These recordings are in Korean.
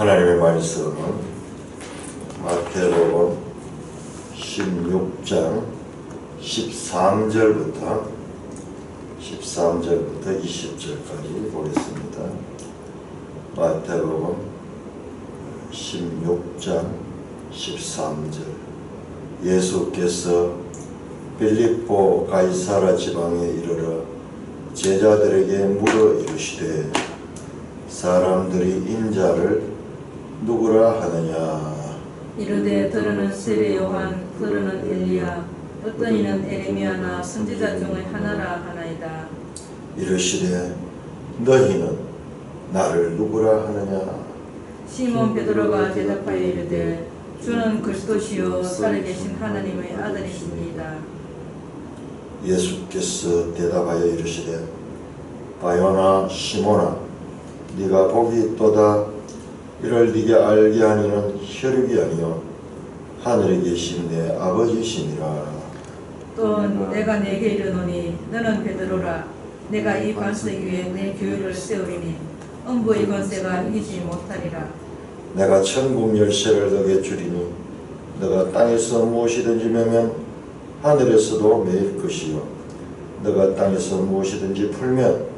하나님의 말씀은 마태복음 16장 13절부터 20절까지 보겠습니다. 마태복음 16장 13절. 예수께서 빌립보 가이사라 지방에 이르러 제자들에게 물어 이르시되 사람들이 인자를 누구라 하느냐. 이르되 들으는 세례 요한, 들으는 엘리야, 어떤 이는 에레미야나 선지자 중의 하나라 하나이다. 이르시되 너희는 나를 누구라 하느냐. 시몬 베드로가 대답하여 이르되 주는 그리스도시요 살아계신 하나님의 아들이십니다. 예수께서 대답하여 이르시되 바요나 시몬아, 네가 복이 있도다. 이를 네게 알게 하니는 혈육이 아니요 하늘에 계신 내 아버지시니라. 또 내가 네게 이르노니 너는 베드로라. 내가 이 반석 위에 내 교회를 세우리니 음부의 권세가 이기지 못하리라. 내가 천국 열쇠를 너게 주리니 너가 땅에서 무엇이든지 매면 하늘에서도 매일 것이요 너가 땅에서 무엇이든지 풀면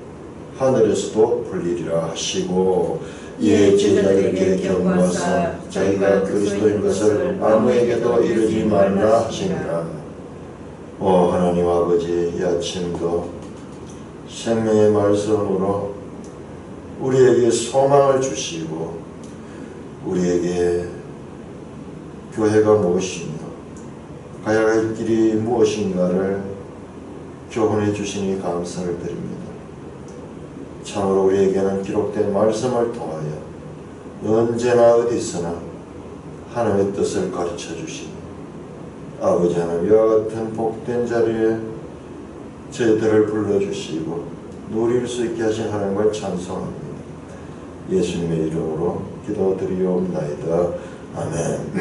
하늘에서도 풀리리라 하시고, 이에 제자들에게 경고하사 자기가 그리스도인 것을 아무에게도 이르지 말라 하시니라. 오 하나님 아버지, 이 아침도 생명의 말씀으로 우리에게 소망을 주시고 우리에게 교회가 무엇이며 가야 할 길이 무엇인가를 교훈해 주시니 감사를 드립니다. 참으로 우리에게는 기록된 말씀을 통하여 언제나 어디서나 하나님의 뜻을 가르쳐 주시니 아버지 하나님, 이와 같은 복된 자리에 저희들을 불러주시고 누릴 수 있게 하신 하나님을 찬송합니다. 예수님의 이름으로 기도드리옵나이다. 아멘.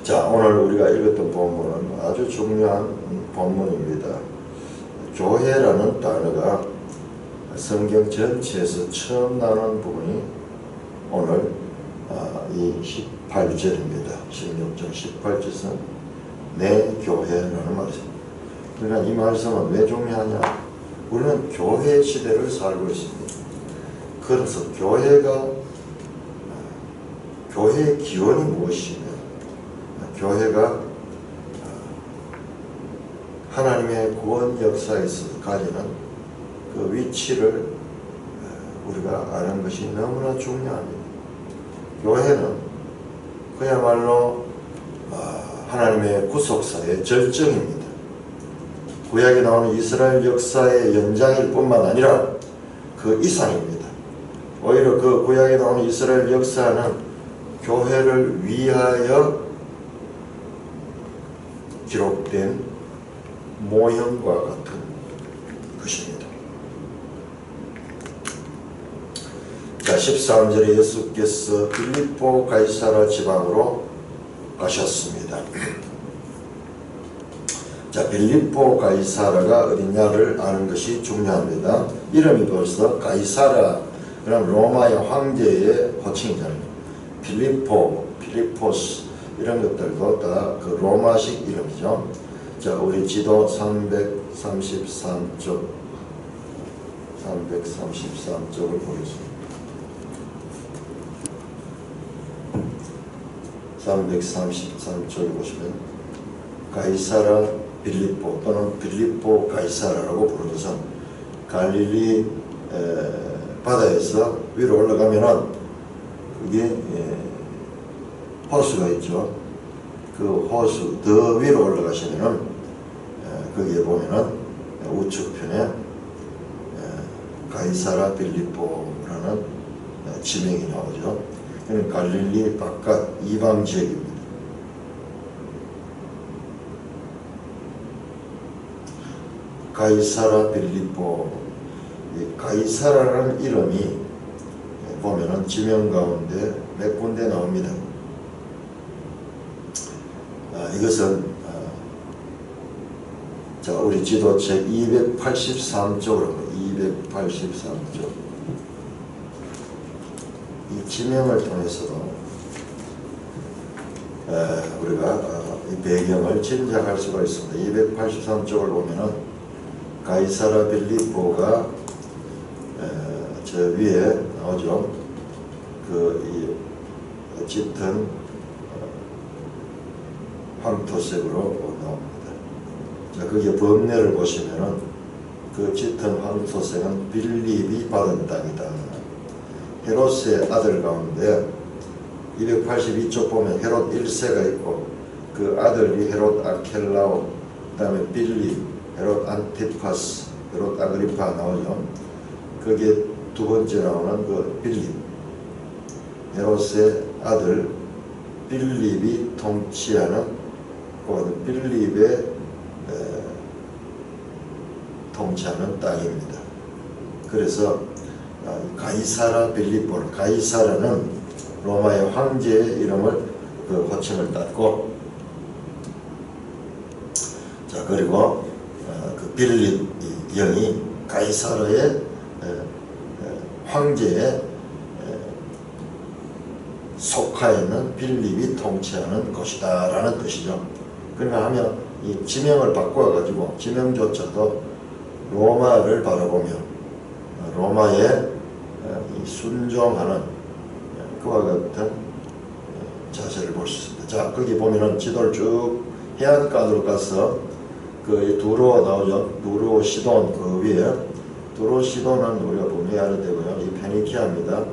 자, 오늘 우리가 읽었던 본문은 아주 중요한 본문입니다. 교회라는 단어가 성경 전체에서 처음 나오는 부분이 오늘 이 18절입니다. 16절 18절에서 내 교회라는 말입니다. 그러니까 이 말씀은 왜 중요하냐? 우리는 교회 시대를 살고 있습니다. 그래서 교회의 기원이 무엇이며 교회가 하나님의 구원 역사에서 가지는 그 위치를 우리가 아는 것이 너무나 중요합니다. 교회는 그야말로 하나님의 구속사의 절정입니다. 구약에 나오는 이스라엘 역사의 연장일 뿐만 아니라 그 이상입니다. 오히려 그 구약에 나오는 이스라엘 역사는 교회를 위하여 기록된 모형과 같은 것입니다. 자, 13절에 예수께서 빌립보 가이사라 지방으로 가셨습니다. 자, 빌립보 가이사라가 어디냐를 아는 것이 중요합니다. 이름이 벌써 가이사라라는 로마의 황제의 호칭이잖아요. 필리포스 이런 것들도 다 그 로마식 이름이죠. 자, 우리 지도 333쪽을 보겠습니다. 333쪽에 보시면 가이사라 빌립보 또는 빌립보 가이사라라고 부르는 것은 갈릴리 바다에서 위로 올라가면은 그게 호수가 있죠. 그 호수 더 위로 올라가시면은 거기에 보면은 우측편에 가이사라 빌립보라는 지명이 나오죠. 갈릴리 바깥 이방 지역입니다. 가이사라 빌립보, 이 가이사라라는 이름이 보면은 지명 가운데 몇 군데 나옵니다. 이것은 자, 우리 지도책 283쪽으로 283쪽 이 지명을 통해서도 우리가 이 배경을 짐작할 수가 있습니다. 283쪽을 보면은 가이사라 빌립보가 저 위에 나오죠. 이 짙은 황토색으로 나옵니다. 자, 거기에 법례를 보시면은 그 짙은 황토색은 빌립이 받은 땅이다. 헤롯의 아들 가운데 282쪽 보면 헤롯 1세가 있고 그 아들이 헤롯 아켈라오, 그 다음에 빌립, 헤롯 안티파스, 헤롯 아그리파 나오죠. 거기에 두 번째 나오는 그 빌립, 헤롯의 아들 빌립이 통치하는 빌립의 통치하는 땅입니다. 그래서 가이사라 빌립보, 가이사라는 로마의 황제의 이름을 그 호칭을 땄고, 자 그리고 그 빌립 영이 가이사라의 황제에 속하 있는 빌립이 통치하는 곳이다라는 뜻이죠. 그러니까 하면 이 지명을 바꿔 가지고 지명조차도 로마를 바라보며 로마에 순종하는 그와 같은 자세를 볼 수 있습니다. 자, 거기 보면은 지도를 쭉 해안가로 가서 그 두로 나오죠. 두로 시돈 그 위에 두로 시돈은 우리가 분명히 알아야 되고요. 이 페니키아입니다.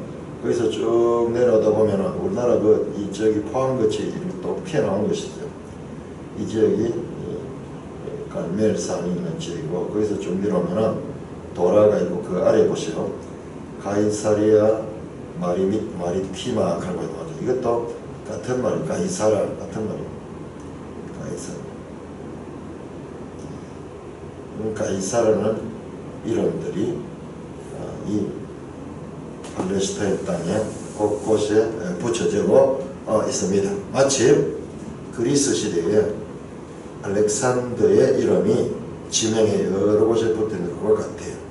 거기서 쭉 내려오다 보면은 우리나라 이 지역이 포항같이 또 피어나온 것이죠. 이 지역이 갈멜산이 있는 지역이고 거기서 쭉 내려오면은 도라가 있고 그 아래 보시오. 가이사리아 마리티마 갈고 나오죠. 이것도 같은 말이 가이사라 같은 말이에요. 가이사라는 이름들이 이 팔레스타인 땅에 곳곳에 붙여지고 있습니다. 마치 그리스 시대에 알렉산더의 이름이 지명에 여러 곳에 붙어있는 것과 같아요.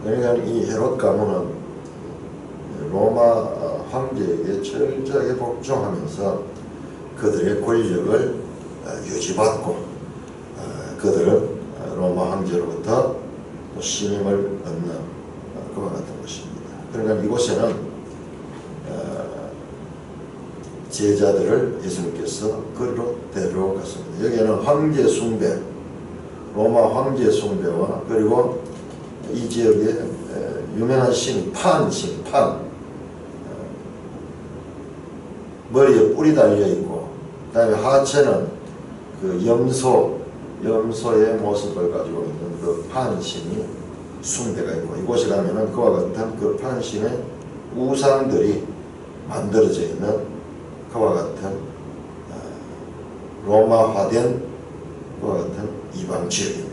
그러니까 이 헤롯 가문은 로마 황제에게 철저하게 복종하면서 그들의 권력을 유지받고 그들은 로마 황제로부터 신임을 얻는 그와 같은 것입니다. 그러니까 이곳에는 제자들을 예수님께서 그리로 데려갔습니다. 여기에는 황제 숭배, 로마 황제 숭배와 그리고 이 지역에 유명한 신, 판, 머리에 뿔이 달려있고 그 다음에 하체는 그 염소의 모습을 가지고 있는 그 판신이 숭배가 있고 이곳에 가면은 그와 같은 그 판신의 우상들이 만들어져 있는 그와 같은 로마화된 그와 같은 이방 지역입니다.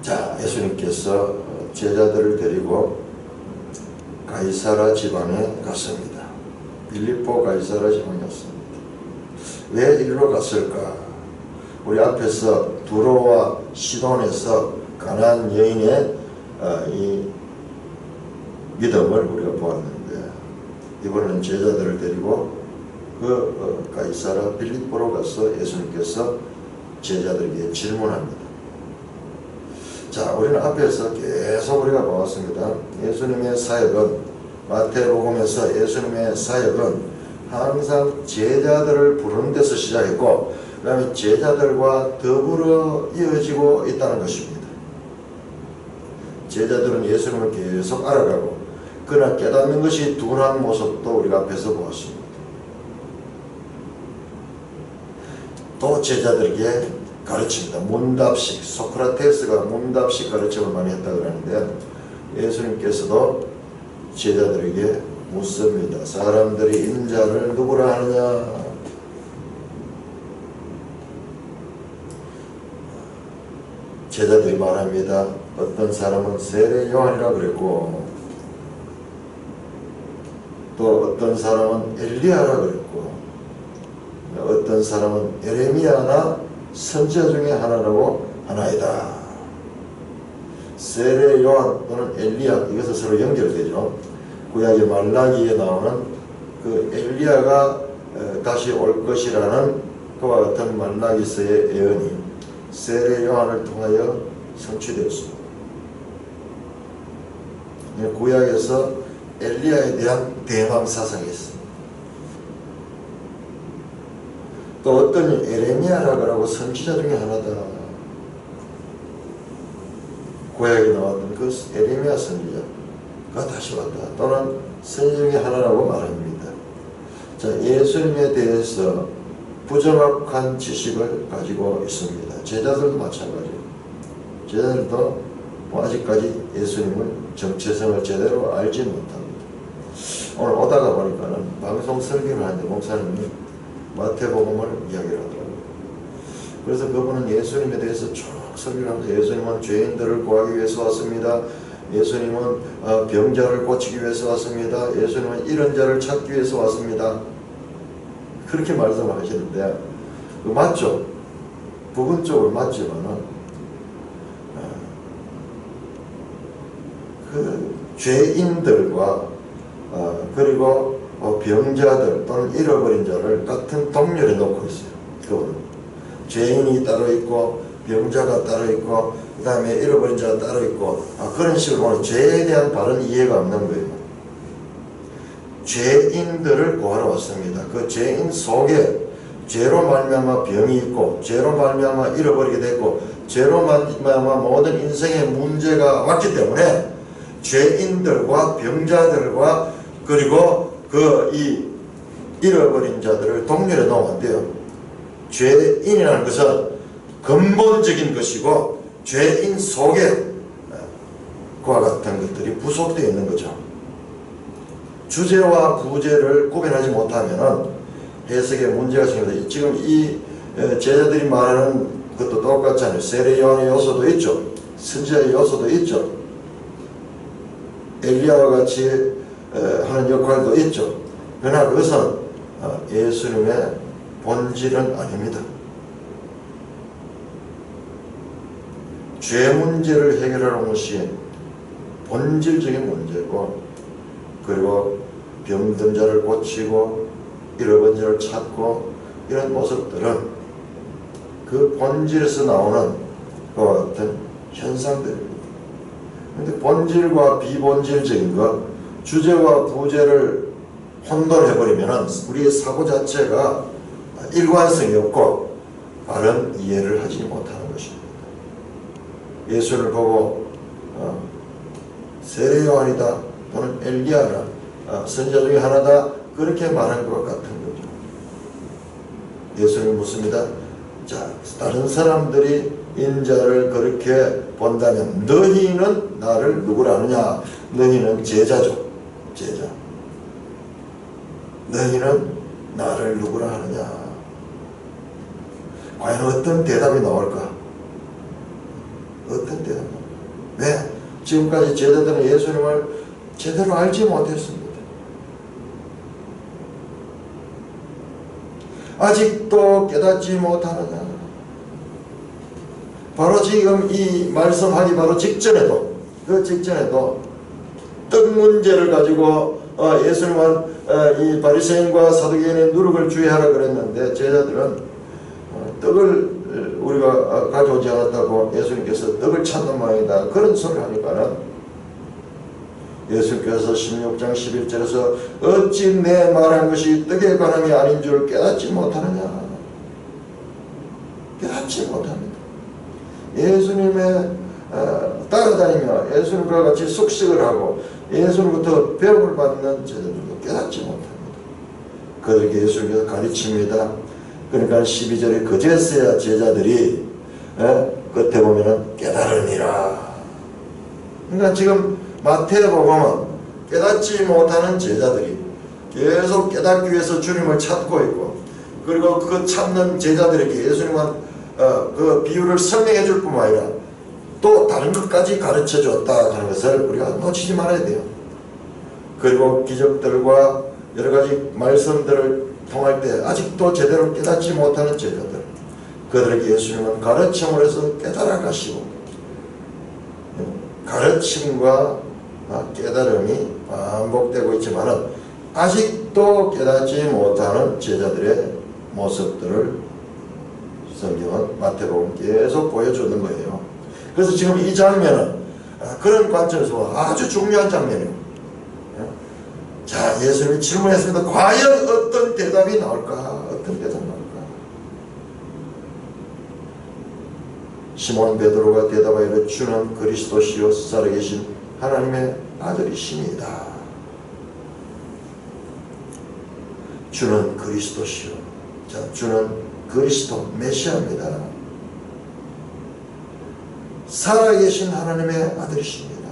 자, 예수님께서 제자들을 데리고 가이사라 지방에 갔습니다. 빌립보 가이사라 지방에 갔습니다. 왜 이리로 갔을까? 우리 앞에서 두로와 시돈에서 가나안 여인의 이 믿음을 우리가 보았는데 이번에는 제자들을 데리고 그 가이사라 빌립보로 가서 예수님께서 제자들에게 질문합니다. 자, 우리는 앞에서 계속 우리가 보았습니다. 예수님의 사역은 마태복음에서 예수님의 사역은 항상 제자들을 부르는 데서 시작했고 그 다음에 제자들과 더불어 이어지고 있다는 것입니다. 제자들은 예수님을 계속 알아가고 그러나 깨닫는 것이 둔한 모습도 우리가 앞에서 보았습니다. 또 제자들에게 가르칩니다. 문답식, 소크라테스가 문답식 가르침을 많이 했다고 하는데 예수님께서도 제자들에게 묻습니다. 사람들이 인자를 누구라 하느냐? 제자들이 말합니다. 어떤 사람은 세례 요한이라 그랬고 또 어떤 사람은 엘리야라 그랬고 어떤 사람은 에레미야나 선지자 중에 하나라고 하나이다. 세례 요한 또는 엘리야, 이것은 서로 연결되죠. 구약의 말라기에 나오는 그 엘리야가 다시 올 것이라는 그와 같은 말라기서의 예언이 세례 요한을 통하여 성취되었습니다. 구약에서 엘리야에 대한 대망 사상이 있습니다. 또 어떤 에레미야라고 하고 선지자 중에 하나다. 구약에 나왔던 그 에레미야 선지자가 다시 왔다. 또는 선지자 중에 하나라고 말합니다. 자, 예수님에 대해서 부정확한 지식을 가지고 있습니다. 제자들도 마찬가지예요. 제자들도 아직까지 예수님을 정체성을 제대로 알지 못합니다. 오늘 오다가 보니까는 방송 설교를 하는데 목사님이 마태복음을 이야기를 하더라고요. 그래서 그분은 예수님에 대해서 쭉 설교를 하면서 예수님은 죄인들을 구하기 위해서 왔습니다. 예수님은 병자를 고치기 위해서 왔습니다. 예수님은 이런 자를 찾기 위해서 왔습니다. 그렇게 말씀을 하시는데 맞죠? 부분적으로 맞지만은 그 죄인들과 그리고 병자들 또는 잃어버린 자를 같은 동렬에 놓고 있어요. 그거는 죄인이 따로 있고 병자가 따로 있고 그 다음에 잃어버린 자가 따로 있고 그런 식으로 보면 죄에 대한 바른 이해가 없는 거예요. 죄인들을 구하러 왔습니다. 그 죄인 속에 죄로 말미암아 병이 있고 죄로 말미암아 잃어버리게 됐고 죄로 말미암아 모든 인생의 문제가 왔기 때문에 죄인들과 병자들과 그리고 이 잃어버린 자들을 동렬에 놓으면 안 돼요. 죄인이라는 것은 근본적인 것이고 죄인 속에 그와 같은 것들이 부속되어 있는 거죠. 주제와 부제를 구분하지 못하면 해석에 문제가 생깁니다. 지금 이 제자들이 말하는 것도 똑같잖아요. 세례 요한의 요소도 있죠. 선지자의 요소도 있죠. 엘리야와 같이 하는 역할도 있죠. 그러나 그것은 예수님의 본질은 아닙니다. 죄 문제를 해결하는 것이 본질적인 문제고 그리고 병든 자를 고치고 잃어버린 자를 찾고 이런 모습들은 그 본질에서 나오는 그와 같은 현상들입니다. 그런데 본질과 비본질적인 것, 주제와 부제를 혼돈해버리면 우리의 사고 자체가 일관성이 없고 바른 이해를 하지 못하는 것입니다. 예수를 보고 세례 요한이다 또는 엘리야라 선지자 중에 하나다 그렇게 말한 것 같은 거죠. 예수님이 묻습니다. 자, 다른 사람들이 인자를 그렇게 본다면 너희는 나를 누구라 하느냐? 너희는 제자죠. 제자. 너희는 나를 누구라 하느냐? 과연 어떤 대답이 나올까? 어떤 대답? 왜? 지금까지 제자들은 예수님을 제대로 알지 못했습니다. 아직도 깨닫지 못하느냐? 바로 지금 이 말씀하기 바로 직전에도 그 직전에도 떡 문제를 가지고 예수님은 이 바리새인과 사두개인의 누룩을 주의하라 그랬는데 제자들은 떡을 우리가 가져오지 않았다고 예수님께서 떡을 찾는 모양이다 그런 소리를 하니까는 예수님께서 16장 11절에서 어찌 내 말한 것이 떡에 관함이 아닌 줄 깨닫지 못하느냐? 깨닫지 못합니다. 예수님의 따라다니며 예수님과 같이 숙식을 하고 예수님부터 배움을 받는 제자들도 깨닫지 못합니다. 그들에게 예수님께서 가르칩니다. 그러니까 12절에 그제서야 제자들이 끝에 보면은 깨달으니라. 그러니까 지금 마태복음은 깨닫지 못하는 제자들이 계속 깨닫기 위해서 주님을 찾고 있고 그리고 그 찾는 제자들에게 예수님은 그 비유를 설명해 줄 뿐만 아니라 또 다른 것까지 가르쳐 줬다 하는 것을 우리가 놓치지 말아야 돼요. 그리고 기적들과 여러 가지 말씀들을 통할 때 아직도 제대로 깨닫지 못하는 제자들 그들에게 예수님은 가르침을 해서 깨달아 가시고 가르침과 깨달음이 반복되고 있지만은 아직도 깨닫지 못하는 제자들의 모습들을 성경은 마태복음 계속 보여주는 거예요. 그래서 지금 이 장면은 그런 관점에서 아주 중요한 장면이에요. 자, 예수님이 질문했습니다. 과연 어떤 대답이 나올까? 어떤 대답이 나올까? 시몬 베드로가 대답하여 주는 그리스도시요 살아계신 하나님의 아들이십니다. 주는 그리스도시요. 자, 주는 그리스도 메시아입니다. 살아계신 하나님의 아들이십니다.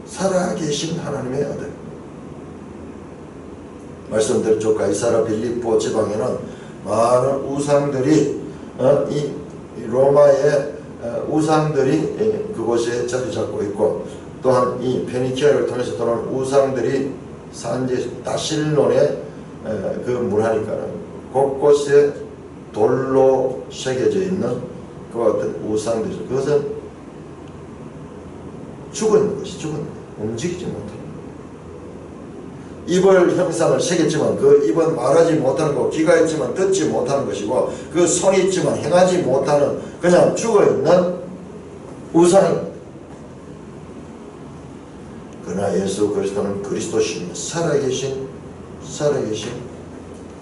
살아계신 하나님의 아들. 말씀드렸죠. 가이사라 빌립보 지방에는 많은 우상들이 이 로마의 우상들이 그곳에 자리 잡고 있고, 또한 이 페니키아를 통해서 들어온 우상들이 산지 다실론의 그 문화니까는 곳곳에 돌로 새겨져 있는 그와 같은 우상들이죠. 그것은 죽어 있는 것이, 죽어 있는 것, 움직이지 못하는 것. 입을 형상을 새겼지만 그 입은 말하지 못하는 것, 귀가 있지만 듣지 못하는 것이고, 그 손이 있지만 행하지 못하는 그냥 죽어 있는 우상입니다. 그러나 예수 그리스도는 그리스도시며 살아계신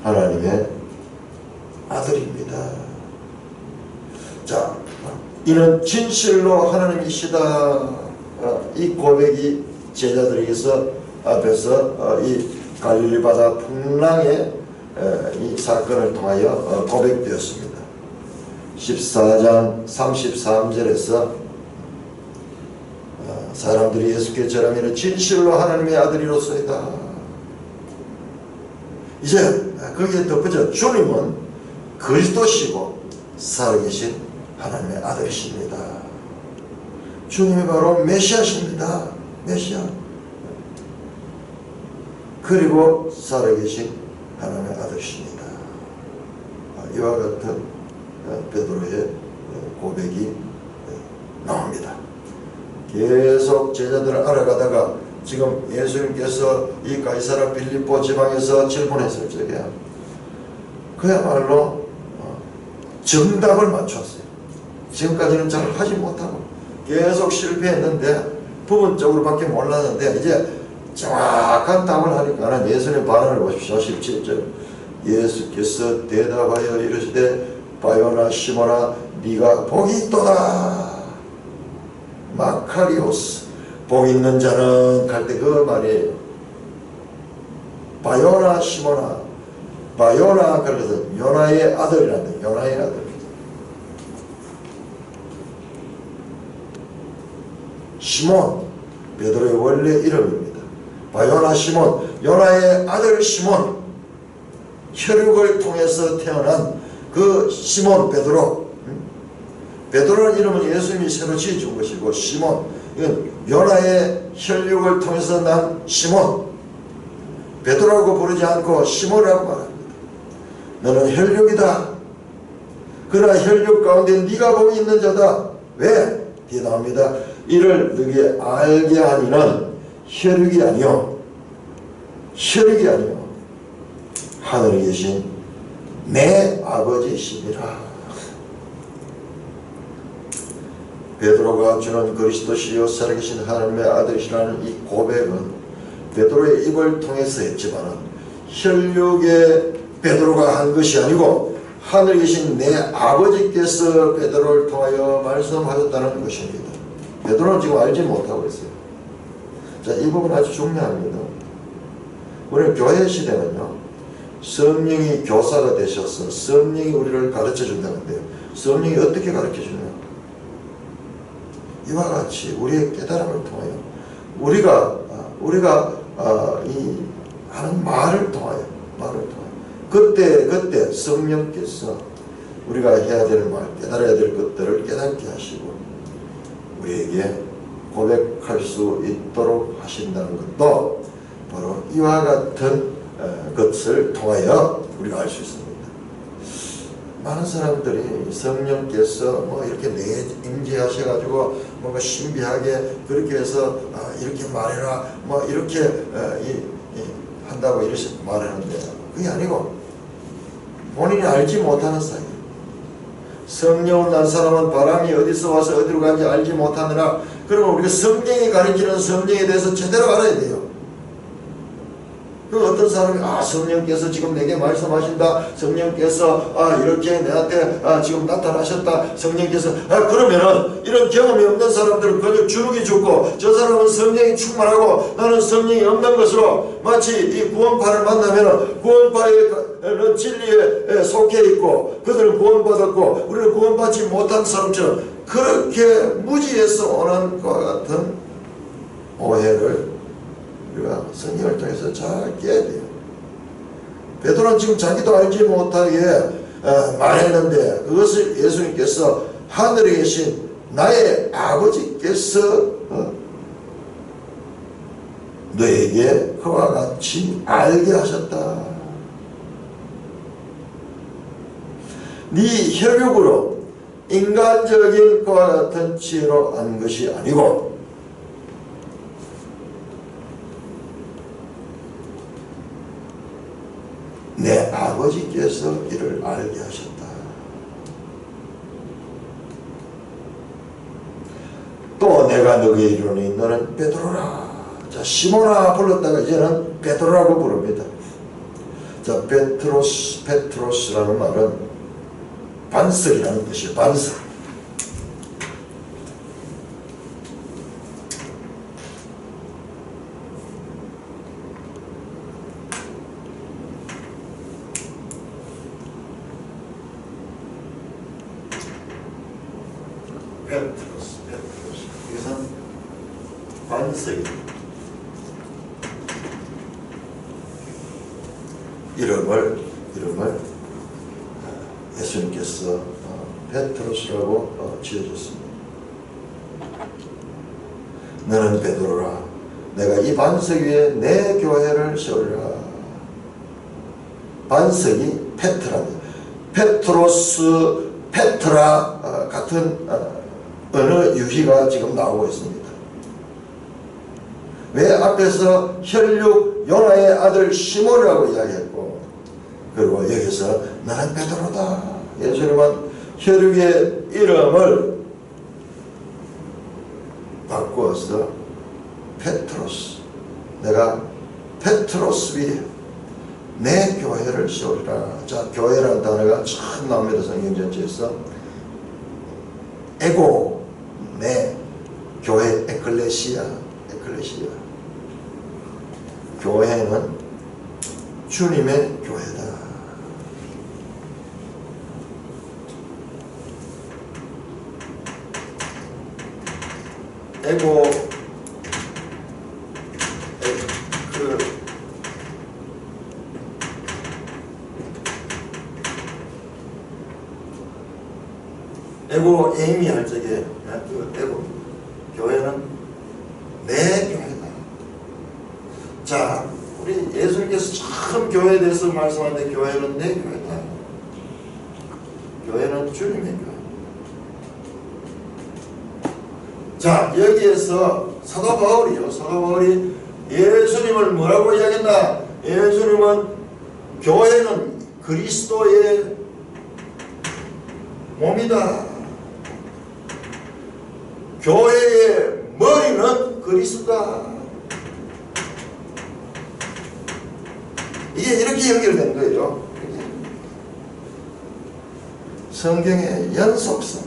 하나님의 아들입니다. 자, 이는 진실로 하나님이시다. 이 고백이 제자들에게서 앞에서 이 갈릴리 바다 풍랑의 이 사건을 통하여 고백되었습니다. 14장 33절에서 사람들이 예수께 절하면 진실로 하나님의 아들이로소이다. 이제 거기에 덧붙여 주님은 그리스도시고 살아계신 하나님의 아들이십니다. 주님이 바로 메시아십니다. 메시아. 그리고 살아계신 하나님의 아들이십니다. 이와 같은 베드로의 고백이 나옵니다. 계속 제자들을 알아가다가 지금 예수님께서 이 가이사라 빌립보 지방에서 질문했을 적에 그야말로 정답을 맞췄어요. 지금까지는 잘 하지 못하고 계속 실패했는데 부분적으로밖에 몰랐는데 이제 정확한 답을 하니까 예수님의 반응을 보십시오. 17절 예수께서 대답하여 이르시되 바요나 시몬아 네가 복이 있도다. 마카리오스 복 있는 자는 갈 때 그 말이에요. 바요나 시몬아, 바요나 그래서 요나의 아들이란다. 요나의 아들. 시몬 베드로의 원래 이름입니다. 바요나 시몬, 요나의 아들 시몬, 혈육을 통해서 태어난 그 시몬 베드로. 베드로라는 이름은 예수님이 새로 지어준 것이고, 시몬, 이건 요나의 혈육을 통해서 난 시몬. 베드로라고 부르지 않고 시몬이라고 말합니다. 너는 혈육이다. 그러나 혈육 가운데 네가 복이 있는 자다. 왜? 뒤에 나옵니다. 이를 너희에게 알게 하니는 혈육이 아니요 하늘에 계신 내 아버지시니라. 베드로가 주는 그리스도시요 살아계신 하나님의 아들이시라는 이 고백은 베드로의 입을 통해서 했지만 혈육의 베드로가 한 것이 아니고 하늘에 계신 내 아버지께서 베드로를 통하여 말씀하셨다는 것입니다. 베드로는 지금 알지 못하고 있어요. 자, 이 부분 아주 중요합니다. 우리 교회 시대는요, 성령이 교사가 되셔서 성령이 우리를 가르쳐 준다는데 성령이 어떻게 가르쳐 주냐? 이와 같이 우리의 깨달음을 통하여 우리가 이 하는 말을 통하여 그때 성령께서 우리가 해야 될 말, 깨달아야 될 것들을 깨닫게 하시고 우리에게 고백할 수 있도록 하신다는 것도 바로 이와 같은 것을 통하여 우리가 알 수 있습니다. 많은 사람들이 성령께서 뭐 이렇게 내 임재하셔가지고 뭔가 신비하게 그렇게 해서 이렇게 말해라 뭐 이렇게 한다고 이렇게 말하는데 그게 아니고 본인이 알지 못하는 사이. 성령을 난 사람은 바람이 어디서 와서 어디로 가는지 알지 못하느라. 그러면 우리가 성경이 가르치는 성령에 대해서 제대로 알아야 돼요. 그 어떤 사람이 성령께서 지금 내게 말씀하신다. 성령께서 이렇게 내한테 지금 나타나셨다. 성령께서 그러면은 이런 경험이 없는 사람들은 그저 주눅이 죽고 저 사람은 성령이 충만하고 나는 성령이 없는 것으로 마치 이 구원파를 만나면은 구원파의 진리에 속해 있고 그들은 구원받았고 우리는 구원받지 못한 사람처럼 그렇게 무지에서 오는 것과 같은 오해를 우리가 성경을 통해서 잘 깨야 돼요. 베드로는 지금 자기도 알지 못하게 말했는데 그것을 예수님께서 하늘에 계신 나의 아버지께서 너에게 그와 같이 알게 하셨다. 네 혈육으로 인간적인 그와 같은 지혜로 안 것이 아니고 내 아버지께서 이를 알게 하셨다. 또 내가 너에게 이르노니 너는 베드로라. 자, 시몬아 불렀다가 이제는 베드로라고 부릅니다. 자, 페트로스라는 말은 반석이라는 뜻이에요. 반석. 페트로스. 이것은 반석입니다. 이름을 예수님께서 페트로스라고 지어줬습니다. 너는 베드로라. 내가 이 반석 위에 내 교회를 세우리라. 반석이 페트라입니다. 페트로스, 페트라 같은 어느 유희가 지금 나오고 있습니다. 왜 앞에서 혈육 요나의 아들 시몬이라고 이야기했고 그리고 여기서 나는 베드로다. 예수님은 혈육의 이름을 바꾸어서 페트로스. 내가 페트로스 위에 내 교회를 세우리라. 자, 교회라는 단어가 처음 나옵니다. 성경 전체에서. 에고, 내, 교회, 에클레시아. 교회는 주님의 교회다. 에고, 에고 에임이 할 적에 에고 교회는 내 교회다. 자, 우리 예수님께서 참 교회에 대해서 말씀하는데 교회는 내 교회다. 교회는 주님의 교회. 자, 여기에서 사도 바울이 예수님을 뭐라고 이야기했나? 예수님은 교회는 그리스도의 몸이다. 교회의 머리는 그리스도다. 이게 이렇게 연결된 거예요. 성경의 연속성.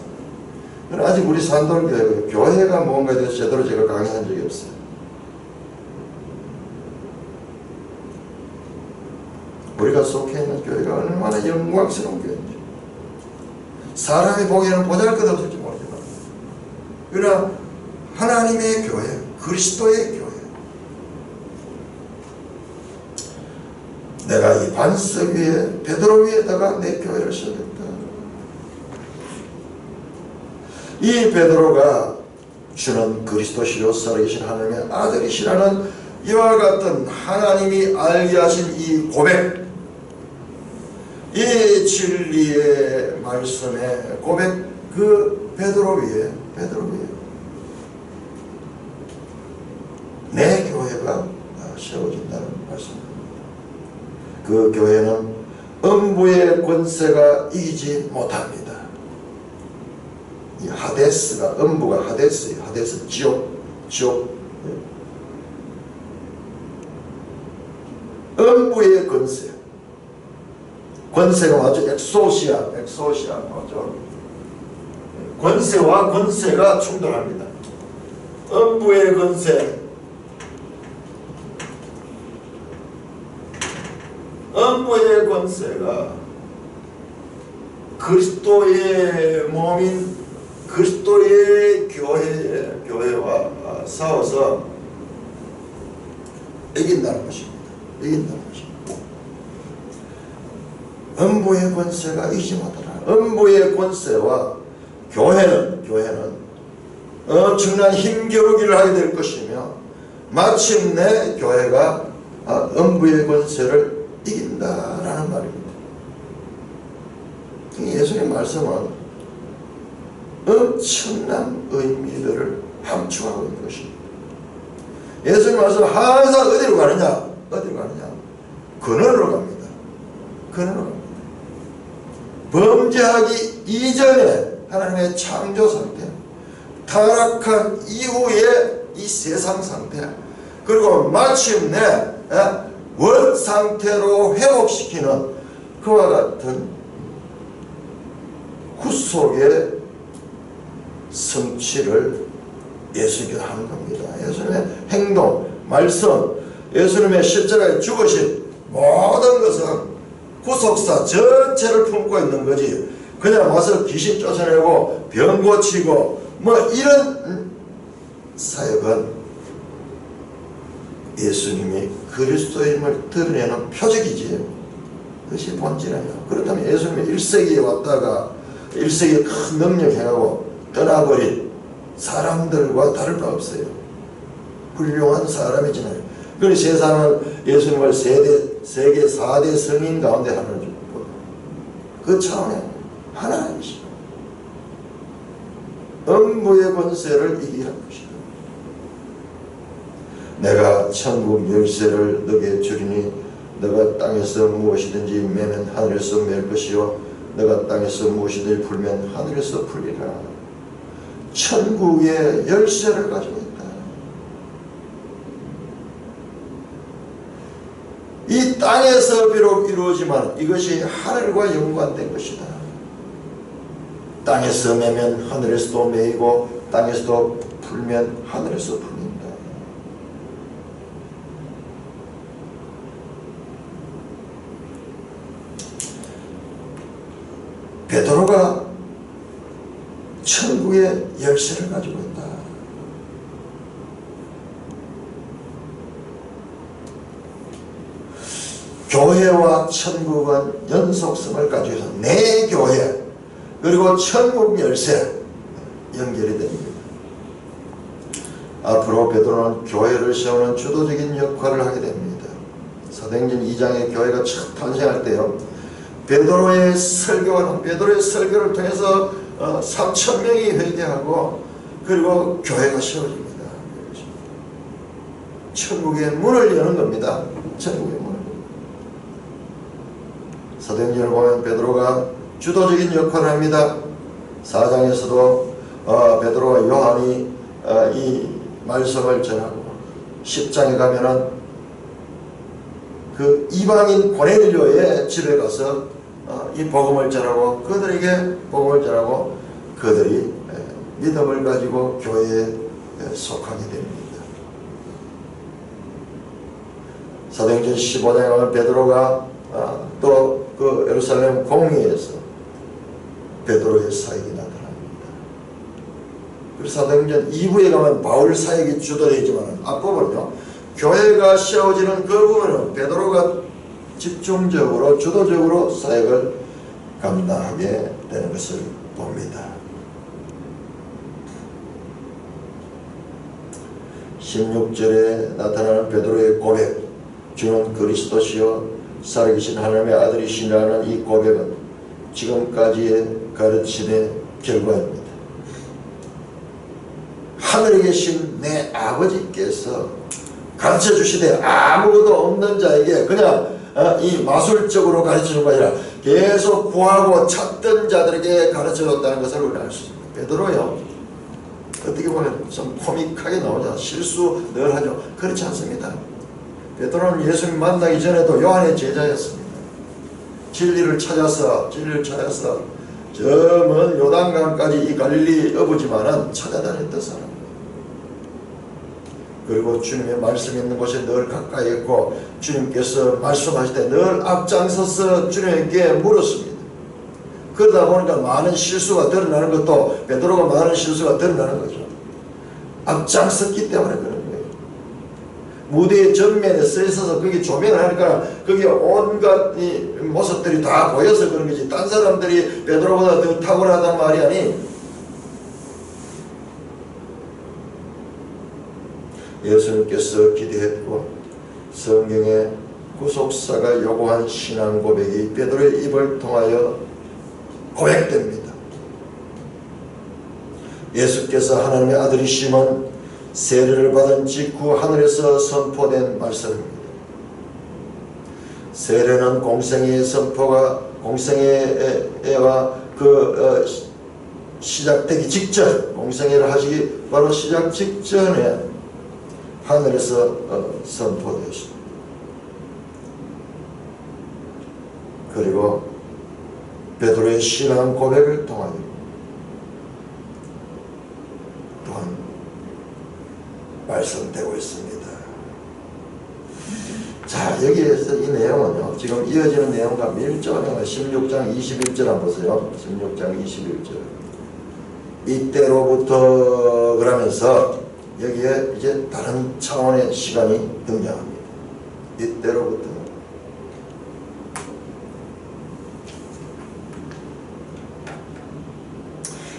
아직 우리 산돌교회 교회가 뭔가에 대해서 제대로 제가 강의한 적이 없어요. 우리가 속해 있는 교회가 얼마나 영광스러운 교회인지 사람이 보기에는 보잘것없을지 모르지만 그러나 하나님의 교회, 그리스도의 교회. 내가 이 반석 위에 베드로 위에다가 내 교회를 세웠다. 이 베드로가 주는 그리스도시요 살아계신 하나님의 아들이시라는 이와 같은 하나님이 알게 하신 이 고백, 이 진리의 말씀의 고백, 그 베드로 위에 세워진다는 말씀입니다. 그 교회는 음부의 권세가 이기지 못합니다. 이 하데스가, 음부가 하데스예요. 하데스, 지옥. 음부의 권세. 권세가 맞죠? 엑소시아 맞죠? 권세와 권세가 충돌합니다. 음부의 권세, 음부의 권세가 그리스도의 몸인 그리스도의 교회와 싸워서 이긴다는 것입니다. 음부의 권세가 이기지 못하라. 음부의 권세와 교회는 엄청난 힘겨루기를 하게 될 것이며 마침내 교회가 음부의 권세를 이긴다라는 말입니다. 예수님 말씀은 엄청난 의미들을 함축하고 있는 것입니다. 예수님 말씀은 항상 어디로 가느냐? 근원으로 갑니다. 범죄하기 이전에 하나님의 창조 상태, 타락한 이후의 이 세상 상태, 그리고 마침내 원 상태로 회복시키는 그와 같은 구속의 성취를 예수님께서 하는 겁니다. 예수님의 행동, 말씀, 예수님의 십자가에 죽으신 모든 것은 구속사 전체를 품고 있는 거지. 그냥 와서 귀신 쫓아내고 병 고치고 뭐 이런 사역은 예수님이 그리스도임을 드러내는 표적이지 그것이 본질이에요. 그렇다면 예수님이 1세기에 왔다가 1세기에 큰 능력 행하고 떠나버린 사람들과 다를 바 없어요. 훌륭한 사람이잖아요. 그래서 세상은 예수님을 세계 4대 성인 가운데 하나를 주고 그 차원에 하나님이시죠. 음부의 권세를 이기게 한 것이다. 내가 천국 열쇠를 너게 주리니 너가 땅에서 무엇이든지 매면 하늘에서 맬 것이요 너가 땅에서 무엇이든지 풀면 하늘에서 풀리라. 천국의 열쇠를 가지고 있다. 이 땅에서 비록 이루어지만 이것이 하늘과 연관된 것이다. 땅에서 매면 하늘에서도 매이고 땅에서도 풀면 하늘에서 풀린다. 베드로가 천국의 열쇠를 가지고 있다. 교회와 천국은 연속성을 가지고 있어. 내 교회 그리고 천국 열쇠 연결이 됩니다. 앞으로 베드로는 교회를 세우는 주도적인 역할을 하게 됩니다. 사도행전 2장의 교회가 첫 탄생할 때요, 베드로의 설교를 통해서 3,000명이 회개하고 그리고 교회가 세워집니다. 천국의 문을 여는 겁니다. 천국의 문을. 사도행전을 보면 베드로가 주도적인 역할을 합니다. 4장에서도 베드로와 요한이 이 말씀을 전하고 10장에 가면은 그 이방인 고넬료의 집에 가서 이 복음을 전하고 그들에게 복음을 전하고 그들이 믿음을 가지고 교회에 속하게 됩니다. 사도행전 15장에 가면 베드로가 또 그 예루살렘 공회에서 베드로의 사역이 나타납니다. 그래서 사도행전 2부에 가면 바울 사역이 주도되지만 앞부분은요, 교회가 세워지는 그 부분은 베드로가 집중적으로 주도적으로 사역을 감당하게 되는 것을 봅니다. 16절에 나타나는 베드로의 고백, 주는 그리스도시요 살아계신 하나님의 아들이시라는 이 고백은 지금까지의 가르침의 결과입니다. 하늘에 계신 내 아버지께서 가르쳐 주시되 아무것도 없는 자에게 그냥 이 마술적으로 가르쳐 준 거 아니라 계속 구하고 찾던 자들에게 가르쳐 줬다는 것을 우리가 알 수 있습니다. 베드로요, 어떻게 보면 좀 코믹하게 나오죠. 실수 늘 하죠. 그렇지 않습니다. 베드로는 예수님 만나기 전에도 요한의 제자였습니다. 진리를 찾아서 저 먼 요단강까지 이 갈릴리 어부지만은 찾아다녔던 사람. 그리고 주님의 말씀 있는 곳에 늘 가까이 있고 주님께서 말씀하실 때 늘 앞장서서 주님께 물었습니다. 그러다 보니까 많은 실수가 드러나는 것도 베드로가 많은 실수가 드러나는 거죠. 앞장섰기 때문에 그런 거예요. 무대의 전면에 서 있어서 거기 조명을 하니까 거기 온갖 이 모습들이 다 보여서 그런 거지. 딴 사람들이 베드로보다 더 탁월하단 말이 아니. 예수님께서 기대했고 성경의 구속사가 요구한 신앙 고백이 베드로의 입을 통하여 고백됩니다. 예수께서 하나님의 아들이심은 세례를 받은 직후 하늘에서 선포된 말씀입니다. 세례는 공생애의 선포가 공생애와 시작되기 직전, 공생애를 하시기 바로 시작 직전에 하늘에서 선포되었습니다. 그리고 베드로의 신앙 고백을 통하여 또한 말씀되고 있습니다. 자, 여기에서 이 내용은요, 지금 이어지는 내용과 밀접한 16장 21절 한번 보세요. 16장 21절. 이때로부터 그러면서 여기에 이제 다른 차원의 시간이 등장합니다. 이때로부터.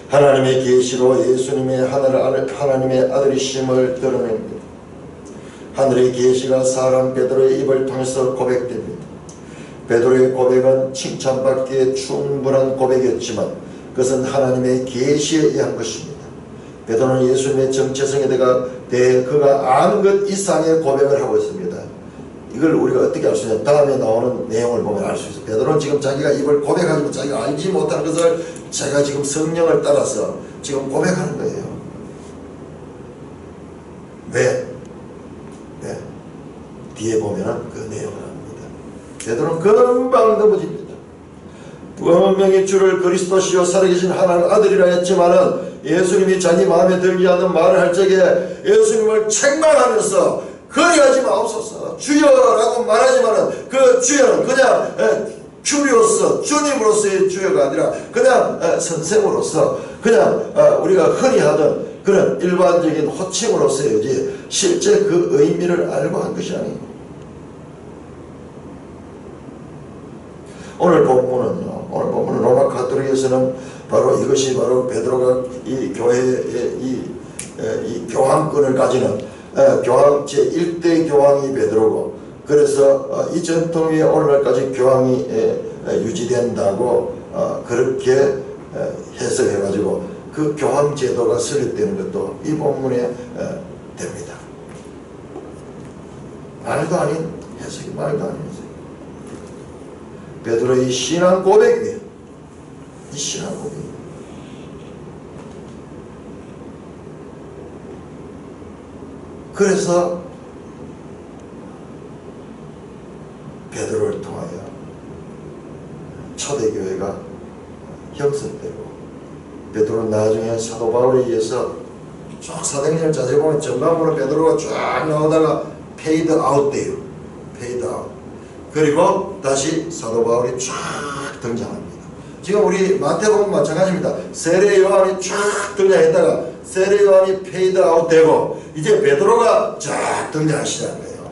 하나님의 계시로 예수님의 하나님의 아들이심을 드러냅니다. 하늘의 계시가 사람 베드로의 입을 통해서 고백됩니다. 베드로의 고백은 칭찬받기에 충분한 고백이었지만 그것은 하나님의 계시에 의한 것입니다. 베드로는 예수님의 정체성에 대해 그가 아는 것 이상의 고백을 하고 있습니다. 이걸 우리가 어떻게 알 수 있냐? 다음에 나오는 내용을 보면 알 수 있어요. 베드로는 지금 자기가 이걸 고백하지만 자기가 알지 못하는 것을 제가 지금 성령을 따라서 지금 고백하는 거예요. 왜? 뒤에 보면 그 내용을 합니다. 베드로는 금방 넘어집니다. 분명히 주를 그리스도시요 살아계신 하나님 아들이라 했지만은 예수님이 자기 마음에 들지 않는 말을 할 적에 예수님을 책망하면서 그리하지 마옵소서 주여라고 말하지만은 그 주여는 그냥 주로서 주님으로서의 주여가 아니라 그냥 선생으로서 그냥 우리가 흔히 하던 그런 일반적인 호칭으로서이지 실제 그 의미를 알고 한 것이 아니에요. 오늘 본문은 로마 가톨릭에서는 바로 이것이 바로 베드로가 이 교회의 이 교황권을 가지는 교황 제1대 교황이 베드로고, 그래서 이 전통이 오늘날까지 교황이 유지된다고 그렇게 해석해가지고 그 교황 제도가 설립되는 것도 이 본문에 됩니다. 말도 아닌 해석이 말도 아닌 해석. 베드로의 신앙 고백이에요. 이 신앙 고백. 그래서 베드로를 통하여 초대교회가 형성되고, 베드로는 나중에 사도 바울에 의해서 쭉 사도행전을 자세히 보면 전반부는 베드로가 쫙 나오다가 페이드 아웃 돼요. 페이드 아웃. 그리고 다시 사도 바울이 쫙 등장합니다. 지금 우리 마태복음 마찬가지입니다. 세례 요한이 쫙 등장했다가 세례 요한이 페이드 아웃 되고 이제 베드로가 쫙 등장하시는 거예요.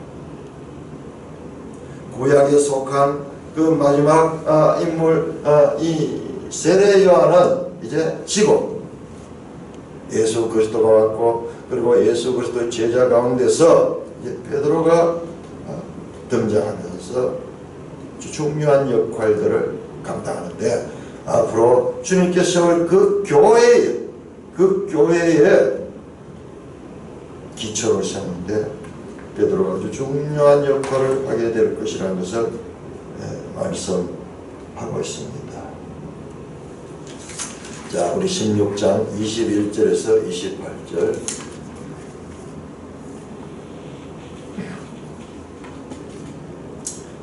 구약에 속한 그 마지막 인물 이 세례 요한은 이제 지고 예수 그리스도가 왔고, 그리고 예수 그리스도의 제자 가운데서 이제 베드로가 등장하면서 중요한 역할들을 감당하는데, 앞으로 주님께서 세울 그 교회의 기초를 세우는데 베드로가 아주 중요한 역할을 하게 될 것이라는 것을 말씀하고 있습니다. 자, 우리 16장 21절에서 28절.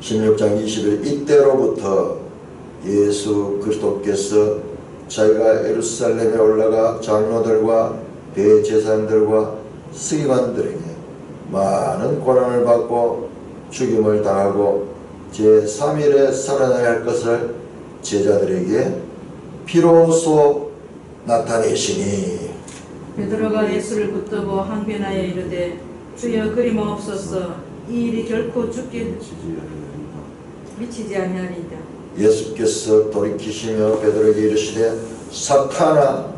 (16장 21) 이때로부터 예수 그리스도께서 자기가 예루살렘에 올라가 장로들과 대제사장들과 서기관들에게 많은 고난을 받고 죽임을 당하고 제3일에 살아나야 할 것을 제자들에게 비로소 나타내시니. 베드로가 예수를 붙들고 항변하여 이르되 주여 그리마옵소서 이 일이 결코 죽게 미치지 아니하리이다. 예수께서 돌이키시며 베드로에게 이르시되 사탄아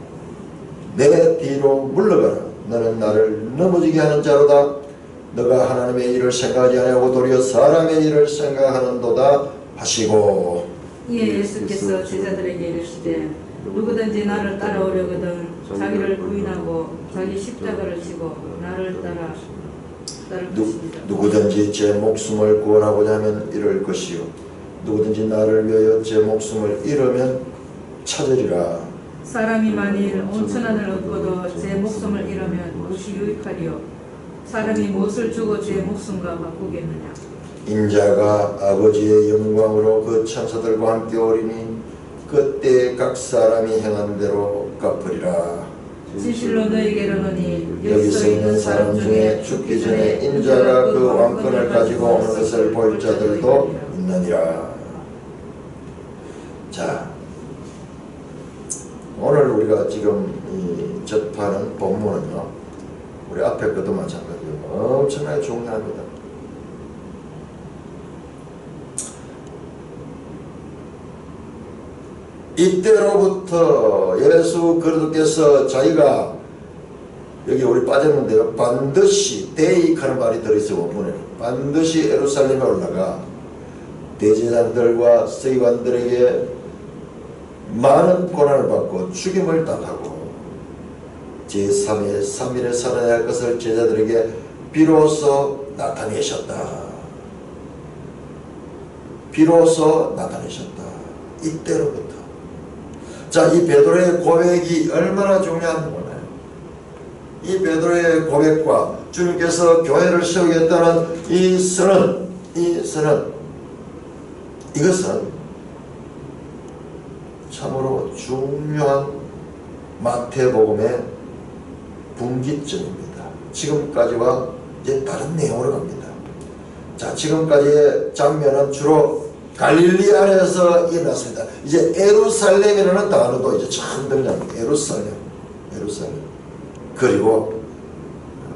내 뒤로 물러가라. 너는 나를 넘어지게 하는 자로다. 너가 하나님의 일을 생각하지 아니하고 도리어 사람의 일을 생각하는도다 하시고. 이에 예수께서 제자들에게 이르시되 누구든지 나를 따라오려거든 자기를 부인하고 자기 십자가를 지고 나를 따를 것이니라. 누구든지 제 목숨을 구원하고자 하면 잃을 것이요 누구든지 나를 위하여 제 목숨을 잃으면 찾으리라. 사람이 만일 온 천하를 얻고도 제 목숨을 잃으면 무엇이 유익하리요? 사람이 무엇을 주고 제 목숨과 바꾸겠느냐? 인자가 아버지의 영광으로 그 천사들과 함께 오리니 그때 각 사람이 행한 대로 갚으리라. 진실로 너희에게 이르노니 여기서 있는 사람 중에 죽기 전에 인자가 그 왕권을 가지고 오는 것을 볼 자들도 있느니라. 자, 오늘 우리가 지금 접하는 본문은요, 우리 앞에 것도 마찬가지로 엄청나게 중요합니다. 이때로부터 예수 그리스도께서 자기가, 여기 우리 빠졌는데요, 반드시 대익하는 말이 들어있어요. 본문에 반드시 예루살렘에 올라가 대제사장들과 서기관들에게 많은 고난을 받고 죽임을 당하고 제3일에 살아나야 할 것을 제자들에게 비로소 나타내셨다. 비로소 나타내셨다. 이때로부터. 자, 이 베드로의 고백이 얼마나 중요한 거나요? 이 베드로의 고백과 주님께서 교회를 세우겠다는 이 선언, 이것은 참으로 중요한 마태복음의 분기점입니다. 지금까지와 이제 다른 내용으로 갑니다. 자, 지금까지의 장면은 주로 갈릴리 안에서 일어났습니다. 이제 예루살렘이라는 단어도 이제 처음 등장합니다. 예루살렘. 그리고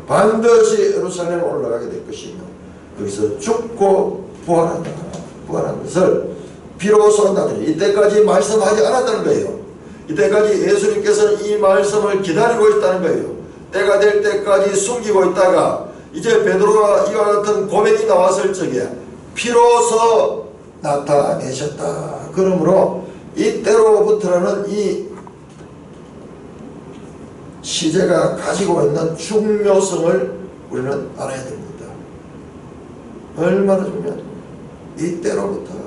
반드시 예루살렘에 올라가게 될 것이며 거기서 죽고 부활한 것을 비로소 나타내. 이때까지 말씀하지 않았다는 거예요. 이때까지 예수님께서는 이 말씀을 기다리고 있다는 거예요. 때가 될 때까지 숨기고 있다가 이제 베드로가 이와 같은 고백이 나왔을 적에 비로소 나타내셨다. 그러므로 이때로부터라는 이 시제가 가지고 있는 중요성을 우리는 알아야 됩니다. 얼마나 중요한지. 이때로부터.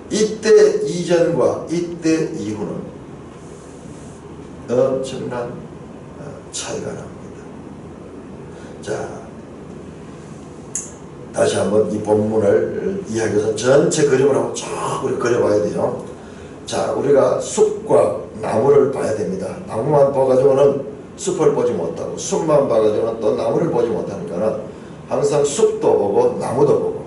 이때 이전과 이때 이후는 엄청난 차이가 납니다. 자, 다시 한번 이 본문을 이야기해서 전체 그림을 한번 쭉 우리 그려봐야 돼요. 자, 우리가 숲과 나무를 봐야 됩니다. 나무만 봐가지고는 숲을 보지 못하고 숲만 봐가지고는 또 나무를 보지 못하니까 항상 숲도 보고 나무도 보고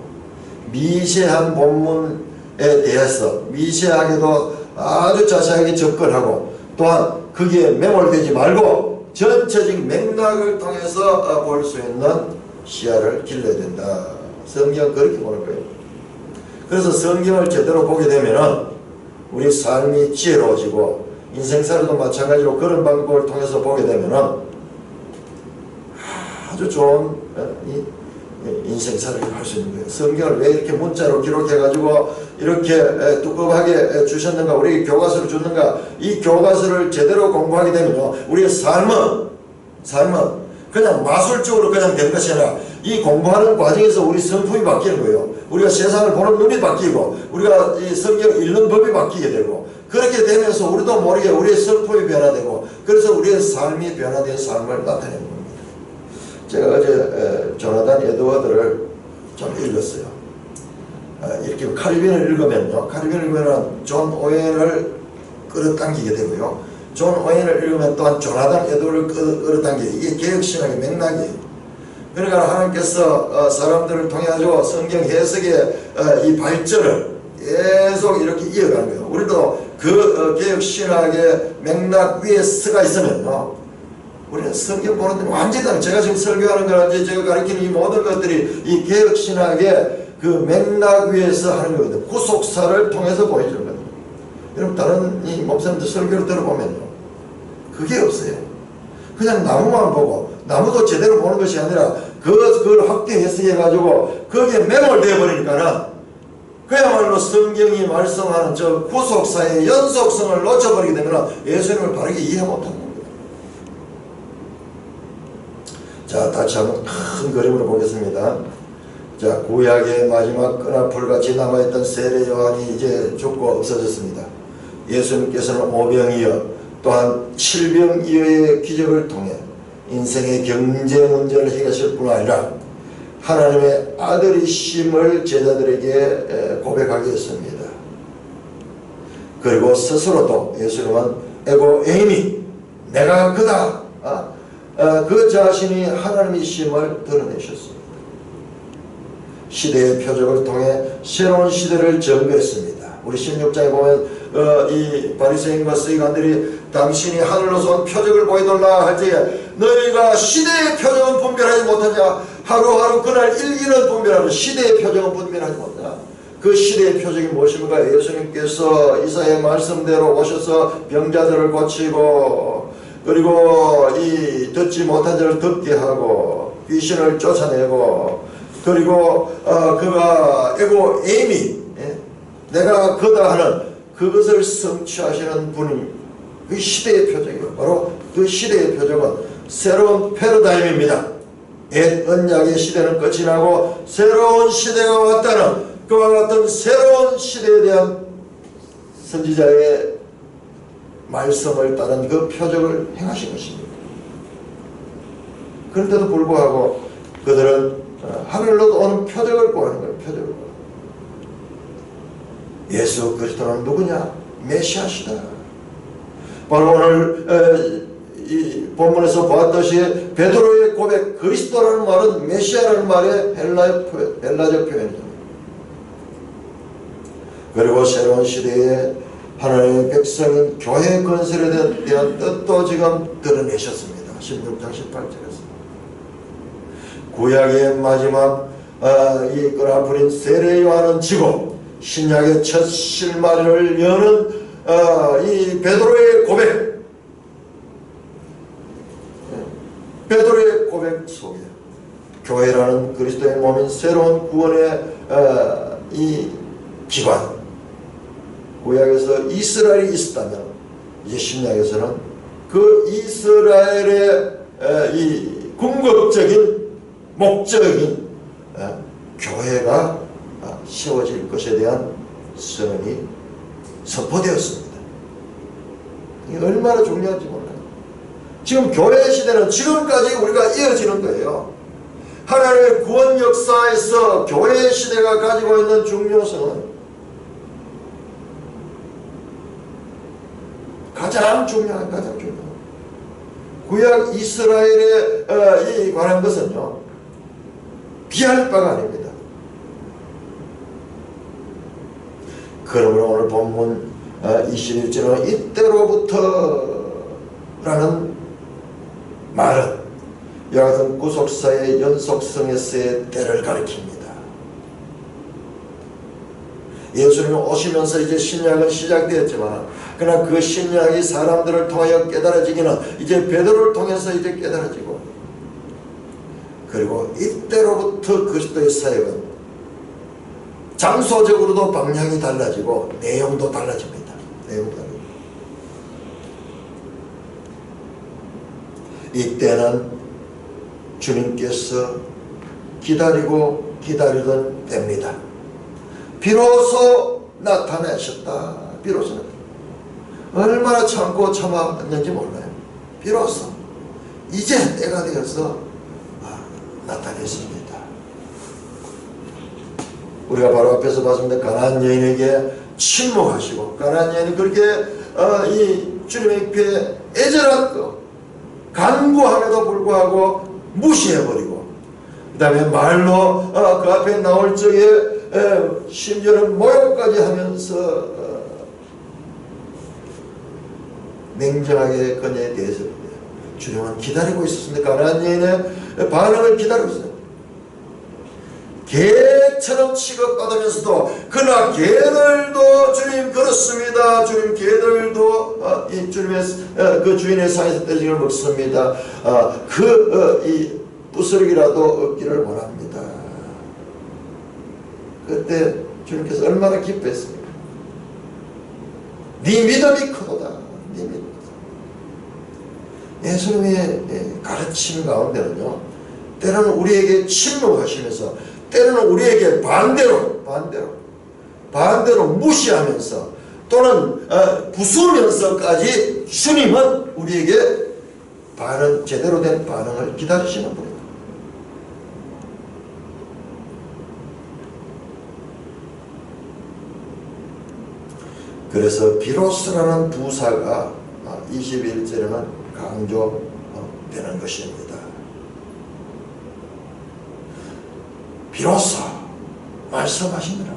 미세한 본문에 대해서 미세하게도 아주 자세하게 접근하고 또한 거기에 매몰되지 말고 전체적인 맥락을 통해서 볼 수 있는 시야를 길러야 된다. 성경은 그렇게 보는 거예요. 그래서 성경을 제대로 보게 되면은 우리 삶이 지혜로워지고 인생살이도 마찬가지로 그런 방법을 통해서 보게 되면은 아주 좋은 인생살이를 할 수 있는 거예요. 성경을 왜 이렇게 문자로 기록해가지고 이렇게 두껍하게 주셨는가, 우리 교과서를 줬는가, 이 교과서를 제대로 공부하게 되면요, 우리의 삶은 삶은 그냥 마술적으로 그냥 된 것이 아니라 이 공부하는 과정에서 우리 성품이 바뀌는 거예요. 우리가 세상을 보는 눈이 바뀌고 우리가 이 성경 읽는 법이 바뀌게 되고 그렇게 되면서 우리도 모르게 우리의 성품이 변화되고 그래서 우리의 삶이 변화된 삶을 나타내는 겁니다. 제가 어제 조나단 에드워드를 좀 읽었어요. 이렇게 칼빈을 읽으면요. 칼빈을 읽으면 존 오웬을 끌어당기게 되고요. 존 오웬을 읽으면 또한 조나단 에드워드를 끌어당기게 이게 개혁신학의 맥락이에요. 그러니까 하나님께서 사람들을 통해 가지고 성경 해석의 이 발전을 계속 이렇게 이어가는 거예요. 우리도 그 개혁신학의 맥락 위에 서가 있으면요. 우리는 성경 보는 데는 완전히 다른 제가 지금 설교하는 거나 제가 가르치는 이 모든 것들이 이 개혁신학의 그 맥락 위에서 하는 거거든요. 구속사를 통해서 보여주는 거거든요. 여러분 다른 이 목사님들 설교를 들어보면요. 그게 없어요. 그냥 나무만 보고 나무도 제대로 보는 것이 아니라 그걸 확대 해석해가지고 거기에 매몰되어 버리니까는 그야말로 성경이 말씀하는 저 구속사의 연속성을 놓쳐버리게 되면 예수님을 바르게 이해 못하는 겁니다. 자, 다시 한번 큰 그림으로 보겠습니다. 자, 구약의 마지막 끈앞불같이 남아있던 세례 요한이 이제 죽고 없어졌습니다. 예수님께서는 오병이어 또한 칠병이어의 기적을 통해 인생의 경제 문제를 해결하실 뿐 아니라 하나님의 아들이심을 제자들에게 고백하게 했습니다. 그리고 스스로도 예수님은 에고 에이미 내가 그다 그 자신이 하나님이심을 드러내셨습니다. 시대의 표적을 통해 새로운 시대를 전개했습니다. 우리 16장에 보면 이 바리새인과 서기관들이 당신이 하늘로서 온 표적을 보이돌라 할 때에 너희가 시대의 표적은 분별하지 못하냐 하루하루 그날 일기는 분별하는 시대의 표적은 분별하지 못하냐. 그 시대의 표적이 무엇입니까? 예수님께서 이사야의 말씀대로 오셔서 병자들을 고치고 그리고 이 듣지 못한 자를 듣게 하고 귀신을 쫓아내고 그리고 그가 에고 에이미 내가 그다 하는 그것을 성취하시는 분이 그 시대의 표적이에요. 바로 그 시대의 표적은 새로운 패러다임입니다. 옛 언약의 시대는 끝이 나고 새로운 시대가 왔다는 그와 같은 새로운 시대에 대한 선지자의 말씀을 따른 그 표적을 행하신 것입니다. 그런데도 불구하고 그들은 하늘로도 오는 표적을 구하는 거예요. 표적을. 예수 그리스도는 누구냐? 메시아시다. 바로 오늘 이 본문에서 보았듯이 베드로의 고백 그리스도라는 말은 메시아라는 말의 헬라적 표현이죠. 그리고 새로운 시대에 하나님의 백성인 교회 건설에 대한 뜻도 지금 드러내셨습니다. 16장 18절에서 구약의 마지막 이 끈앞풀인 세례 요한은 지고 신약의 첫 실마리를 여는 이 베드로의 고백 베드로의 고백 속에 교회라는 그리스도의 몸인 새로운 구원의 이 기관 구약에서 이스라엘이 있었다면 이제 신약에서는 그 이스라엘의 이 궁극적인 목적인 교회가 세워질 것에 대한 선언이 선포되었습니다. 이게 얼마나 중요한지 몰라요. 지금 교회 시대는 지금까지 우리가 이어지는 거예요. 하나님의 구원 역사에서 교회 시대가 가지고 있는 중요성은 가장 중요한 구약 이스라엘에 이 관한 것은요 비할 바가 아닙니다. 그러므로 오늘 본문 21절은 이때로부터 라는 말은 이와 같은 구속사의 연속성에서의 때를 가리킵니다. 예수님이 오시면서 이제 신약은 시작되었지만 그러나 그 신약이 사람들을 통하여 깨달아지기는 이제 베드로를 통해서 이제 깨달아지고 그리고 이때로부터 그리스도의 사역은 장소적으로도 방향이 달라지고 내용도 달라집니다. 내용도 달라집니다. 이때는 주님께서 기다리고 기다리던 때입니다. 비로소 나타나셨다. 비로소 얼마나 참고 참았는지 몰라요. 비로소 이제 때가 되어서 나타냈습니다. 우리가 바로 앞에서 봤습니다. 가나안 여인에게 침묵하시고, 가나안 여인이 그렇게 이 주님의 궤에 애절한 간구함에도 불구하고 무시해버리고, 그 다음에 말로 그 앞에 나올 적에 심지어는 모욕까지 하면서 냉정하게 그녀에 대해서 주님은 기다리고 있었습니다. 가나안 여인의 반응을 기다리고 있어요. 개처럼 취급받으면서도, 그러나 개들도 주님 그렇습니다. 주님 개들도 이 주님의 그 주인의 상에서 떼지를 먹습니다. 이 부스러기라도 얻기를 원합니다. 그때 주님께서 얼마나 기뻐했습니까? 네 믿음이 크도다. 네 믿음. 예수님의 가르침 가운데는요, 때로는 우리에게 침묵하시면서, 때로는 우리에게 반대로 무시하면서, 또는 부수면서까지 주님은 우리에게 제대로 된 반응을 기다리시는 분입니다. 그래서 비로소라는 부사가 21절에는 강조되는 것입니다. 비로소 말씀하시느라.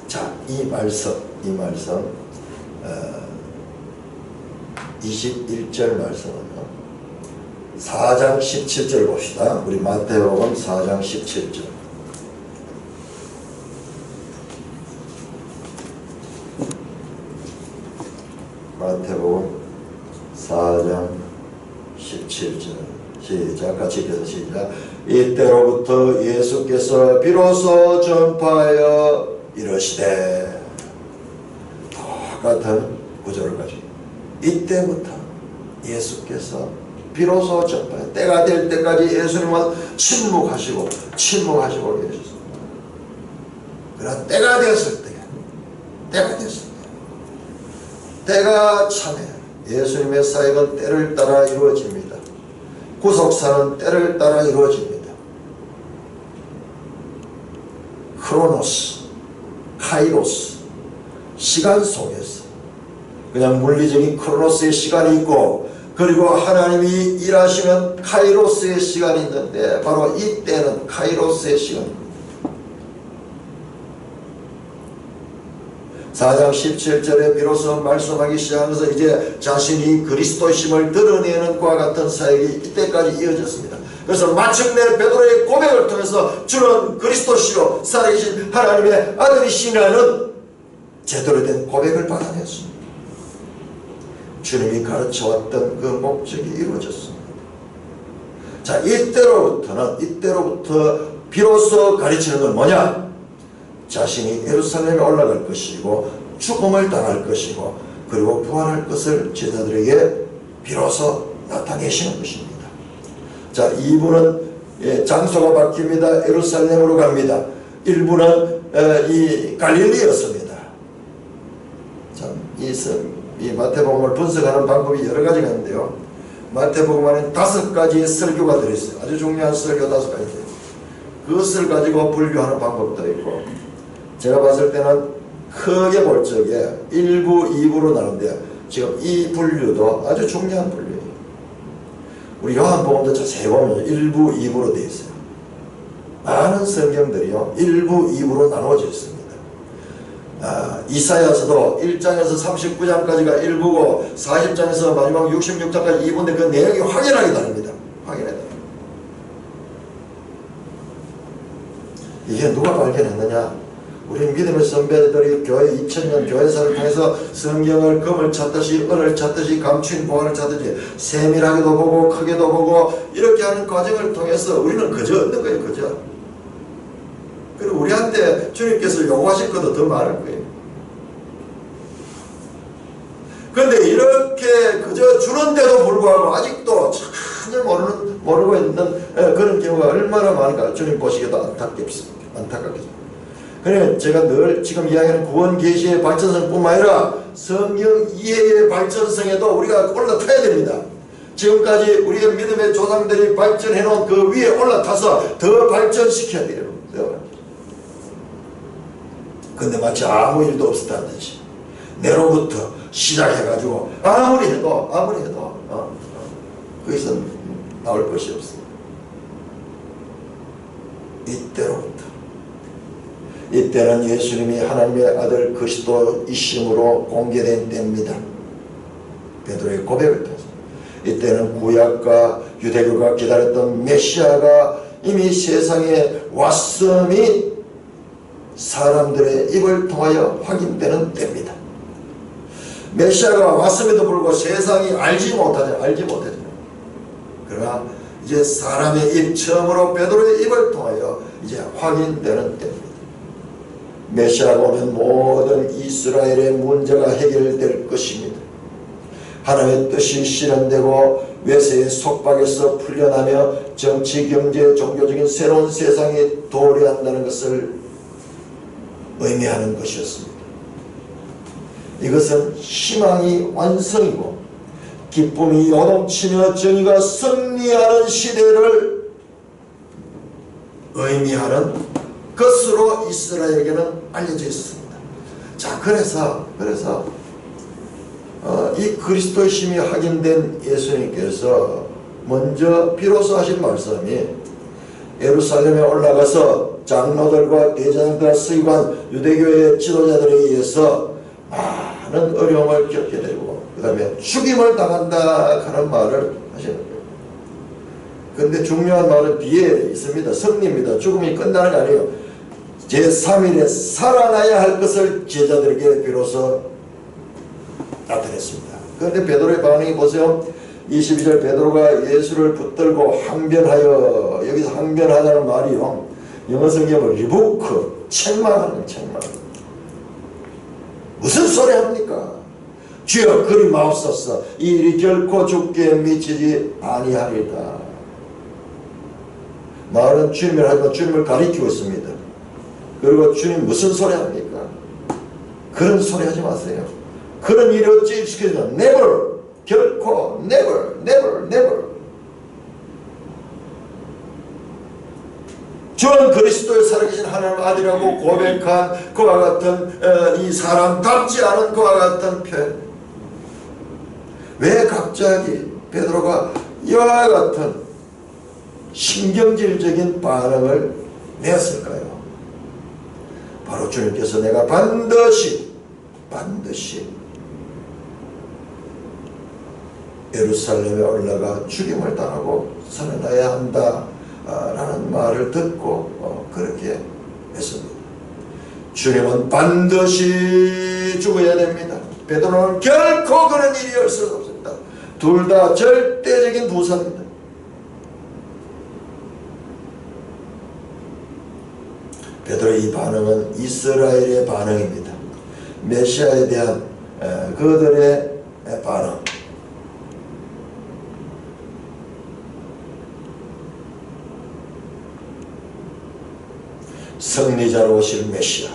자, 이 말씀 21절 말씀은요, 4장 17절 봅시다. 우리 마태복음 4장 17절. 마태복음 4장 17절 시작. 같이 읽어서 시작. 이때로부터 예수께서 비로소 전파하여 이르시되, 똑같은 구절을 가지고 이때부터 예수께서 비로소 전파하여, 때가 될 때까지 예수님은 침묵하시고 계셨습니다. 그러나 때가 되었을 때가 참해 예수님의 사역은 때를 따라 이루어집니다. 구속사는 때를 따라 이루어집니다. 크로노스, 카이로스, 시간 속에서 그냥 물리적인 크로노스의 시간이 있고, 그리고 하나님이 일하시는 카이로스의 시간이 있는데, 바로 이때는 카이로스의 시간입니다. 4장 17절에 비로소 말씀하기 시작하면서 이제 자신이 그리스도심을 드러내는 과 같은 사역이 이때까지 이어졌습니다. 그래서 마침내 베드로의 고백을 통해서 주는 그리스도시요 살아계신 하나님의 아들이시라는 제대로 된 고백을 받아냈습니다. 주님이 가르쳐왔던 그 목적이 이루어졌습니다. 자, 이때로부터 비로소 가르치는 건 뭐냐? 자신이 예루살렘에 올라갈 것이고 죽음을 당할 것이고 그리고 부활할 것을 제자들에게 비로소 나타내시는 것입니다. 자, 2부는 장소가 바뀝니다. 예루살렘으로 갑니다. 1부는 이 갈릴리였습니다. 참, 이 마태복음을 분석하는 방법이 여러 가지가 있는데요. 마태복음 안에 5가지의 설교가 들어있어요. 아주 중요한 설교 5가지예요. 그것을 가지고 분류하는 방법도 있고, 제가 봤을 때는 크게 볼 적에 1부, 2부로 나누는데, 지금 이 분류도 아주 중요한 분류예요. 우리 요한복음도 자세히 보면 1부, 2부로 되어 있어요. 많은 성경들이요 1부, 2부로 나누어져 있습니다. 이사야서도 1장에서 39장까지가 1부고 40장에서 마지막 66장까지 2부인데 그 내용이 확연하게 다릅니다. 확연하게 다릅니다. 이게 누가 발견했느냐? 우리 믿음의 선배들이 교회 2000년 교회사를 통해서 성경을 금을 찾듯이 은을 찾듯이 감추인 보안을 찾듯이 세밀하게도 보고 크게도 보고 이렇게 하는 과정을 통해서 우리는 그저 얻는 거예요. 그저. 그리고 우리한테 주님께서 요구하실 것도 더 많을 거예요. 그런데 이렇게 그저 주는데도 불구하고 아직도 전혀 모르고 있는 그런 경우가 얼마나 많은가 주님 보시기에도 안타깝습니다. 그래 제가 늘 지금 이야기하는 구원 계시의 발전성뿐만 아니라 성경 이해의 발전성에도 우리가 올라타야 됩니다. 지금까지 우리의 믿음의 조상들이 발전해놓은 그 위에 올라타서 더 발전시켜야 돼요. 근데 마치 아무 일도 없었다는 듯이 내로부터 시작해가지고 아무리 해도 거기서 나올 것이 없어요. 이때는 예수님이 하나님의 아들 그리스도이심으로 공개된 때입니다. 베드로의 고백을 통해서 이때는 구약과 유대교가 기다렸던 메시아가 이미 세상에 왔음이 사람들의 입을 통하여 확인되는 때입니다. 메시아가 왔음에도 불구하고 세상이 알지 못하죠. 그러나 이제 사람의 입, 처음으로 베드로의 입을 통하여 이제 확인되는 때입니다. 메시아가 오면 모든 이스라엘의 문제가 해결될 것입니다. 하나님의 뜻이 실현되고 외세의 속박에서 풀려나며 정치, 경제, 종교적인 새로운 세상이 도래한다는 것을 의미하는 것이었습니다. 이것은 희망이 완성이고 기쁨이 요동치며 정의가 승리하는 시대를 의미하는 것으로 이스라엘에게는 알려져 있습니다. 자, 그래서 이 그리스도의 심이 확인된 예수님께서 먼저 비로소 하신 말씀이 예루살렘에 올라가서 장로들과 대제사장들과 서기관 유대교의 지도자들에 의해서 많은 어려움을 겪게 되고 그 다음에 죽임을 당한다 하는 말을 하시는 거예요. 그런데 중요한 말은 뒤에 있습니다. 승리입니다. 죽음이 끝나는 게 아니에요. 제3일에 살아나야 할 것을 제자들에게 비로소 나타냈습니다. 그런데 베드로의 반응이 보세요. 22절 베드로가 예수를 붙들고 항변하여, 여기서 항변하다는 말이요, 영어 성경은 리부크, 책망하는 책망. 무슨 소리 합니까? 주여 그리 마옵소서, 이 일이 결코 죽게 미치지 아니하리다. 말은 주님을 하지만 주님을 가리키고 있습니다. 그리고 주님 무슨 소리 합니까? 그런 소리 하지 마세요. 그런 일이 어찌 시켜져? never, 결코 never. 주는 그리스도의 살아계신 하나님 아들이라고 고백한 그와 같은 이 사람답지 않은 그와 같은 표현. 왜 갑자기 베드로가 이와 같은 신경질적인 반응을 냈을까요? 바로 주님께서 내가 반드시 예루살렘에 올라가 죽임을 당하고 살아나야 한다 라는 말을 듣고 그렇게 했습니다. 주님은 반드시 죽어야 됩니다. 베드로는 결코 그런 일이 있을 수 없습니다. 둘 다 절대적인 부사입니다. 베드로의 이 반응은 이스라엘의 반응입니다. 메시아에 대한 그들의 반응. 승리자로 오실 메시아,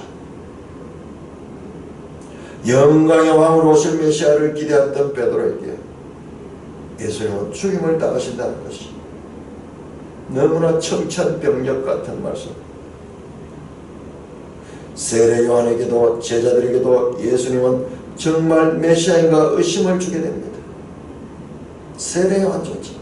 영광의 왕으로 오실 메시아를 기대했던 베드로에게 예수님은 죽임을 당하신다는 것이 너무나 청천벽력 같은 말씀. 세례 요한에게도 제자들에게도 예수님은 정말 메시아인가 의심을 주게 됩니다. 세례 요한조차.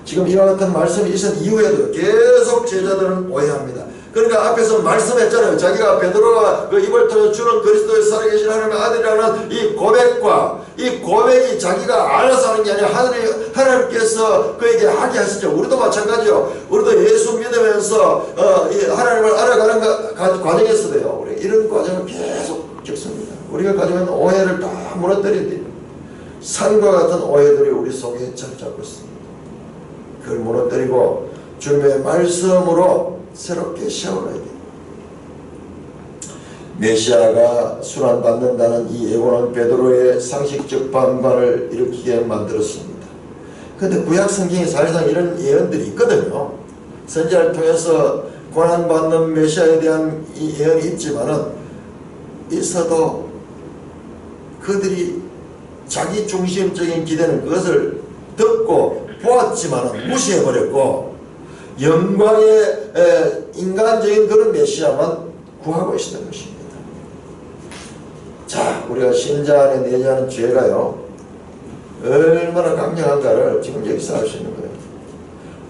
지금 이와 같은 말씀이 있은 이후에도 계속 제자들은 오해합니다. 그러니까 앞에서 말씀했잖아요. 자기가 베드로가 그 입을 통해 주는 그리스도의 살아계신 하나님의 아들이라는 이 고백과 이 고백이 자기가 알아서 하는 게 아니라 하나님께서 그에게 하게 하시죠. 우리도 마찬가지요. 우리도 예수 믿으면서 하나님을 알아가는 과정에서도요. 우리 이런 과정을 계속 겪습니다. 우리가 가지고 있는 오해를 다 무너뜨려야 돼요. 산과 같은 오해들이 우리 속에 자리 잡고 있습니다. 그걸 무너뜨리고 주님의 말씀으로 새롭게 세워놔야 돼요. 메시아가 순환받는다는 이 예고는 베드로의 상식적 반발을 일으키게 만들었습니다. 그런데 구약 성경에 사실상 이런 예언들이 있거든요. 선지자를 통해서 고난받는 메시아에 대한 이 예언이 있지만은 있어도 그들이 자기 중심적인 기대는 그것을 듣고 보았지만은 무시해버렸고 영광의 인간적인 그런 메시아만 구하고 있었던 것입니다. 자, 우리가 신자 안에 내재하는 죄가요 얼마나 강력한가를 지금 여기서 알 수 있는 거예요.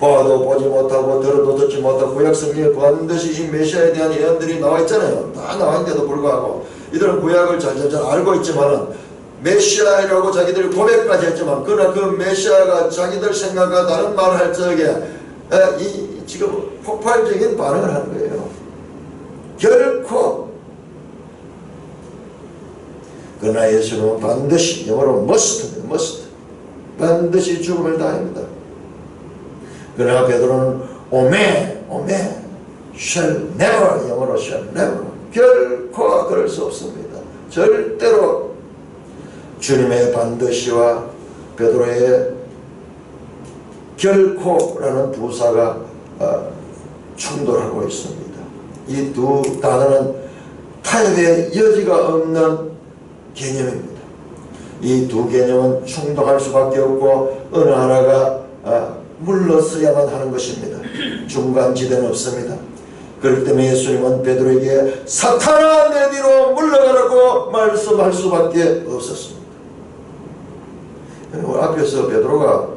봐도 보지 못하고 들어도 듣지 못하고 구약 성경에 반드시 이 메시아에 대한 예언들이 나와 있잖아요. 다 나와 있는데도 불구하고 이들은 구약을 잘 알고 있지만은 메시아라고 자기들이 고백까지 했지만 그러나 그 메시아가 자기들 생각과 다른 말을 할 적에 이 지금 폭발적인 반응을 하는 거예요. 결코. 그러나 예수님은 반드시, 영어로 must 반드시 죽음을 당합니다. 그러나 베드로는 오메 shall never, 영어로 shall never, 결코 그럴 수 없습니다. 절대로. 주님의 반드시와 베드로의 결코라는 부사가 충돌하고 있습니다. 이 두 단어는 타협의 여지가 없는 개념입니다. 이 두 개념은 충돌할 수밖에 없고 어느 하나가 물러서야만 하는 것입니다. 중간지대는 없습니다. 그렇기 때문에 예수님은 베드로에게 사탄아 내 뒤로 물러가라고 말씀할 수밖에 없었습니다. 앞에서 베드로가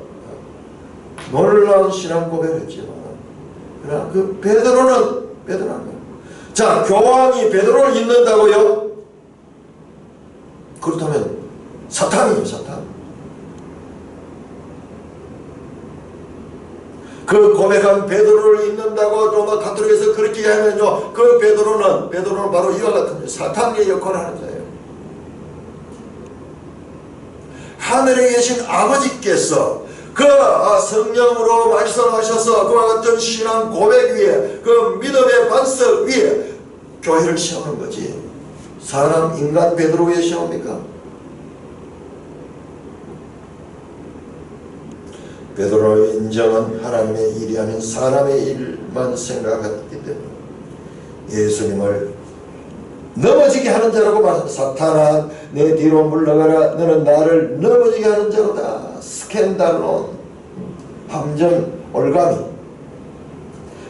놀라운 신앙 고백을 했지만 그러나 그 베드로는 자, 교황이 베드로를 믿는다고요? 그렇다면 사탄이에요, 사탄. 그 고백한 베드로를 믿는다고 로마 가톨릭에서 그렇게 하면요, 그 베드로는 바로 이와 같은 사탄의 역할을 하는 자예요. 하늘에 계신 아버지께서 그 성령으로 말씀하셔서 그와 같은 신앙 고백 위에 그 믿음의 반석 위에 교회를 세우는 거지. 사람 인간 베드로 왜 세웁니까? 베드로의 인정은 하나님의 일이 아닌 사람의 일만 생각했기 때문에 예수님을 넘어지게 하는 자라고 말합니다. 사탄아 내 뒤로 물러가라. 너는 나를 넘어지게 하는 자로다. 스캔달론, 함정, 올가미.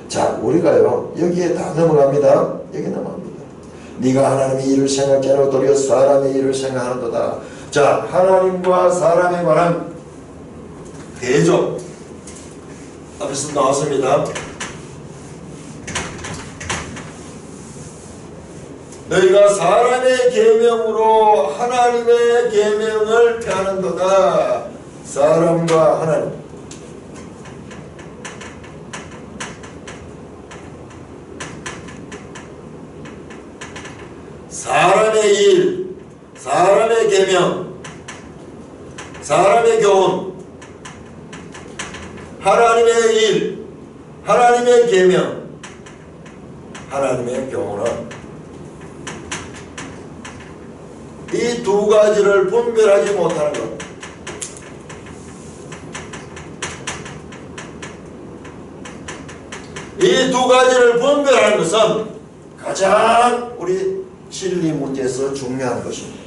자, 우리가요 여기에 다 넘어갑니다. 여기 넘어갑니다. 네가 하나님의 일을 생각지 않고 도리어 사람의 일을 생각하는도다. 자, 하나님과 사람에 관한 대조 앞에서 나왔습니다. 너희가 사람의 계명으로 하나님의 계명을 폐하는도다. 사람과 하나님. 사람의 일, 사람의 계명, 사람의 교훈, 하나님의 일, 하나님의 계명, 하나님의 교훈은 이 두 가지를 분별하지 못하는 것. 이 두 가지를 분별하는 것은 가장 우리 진리 문제에서 중요한 것입니다.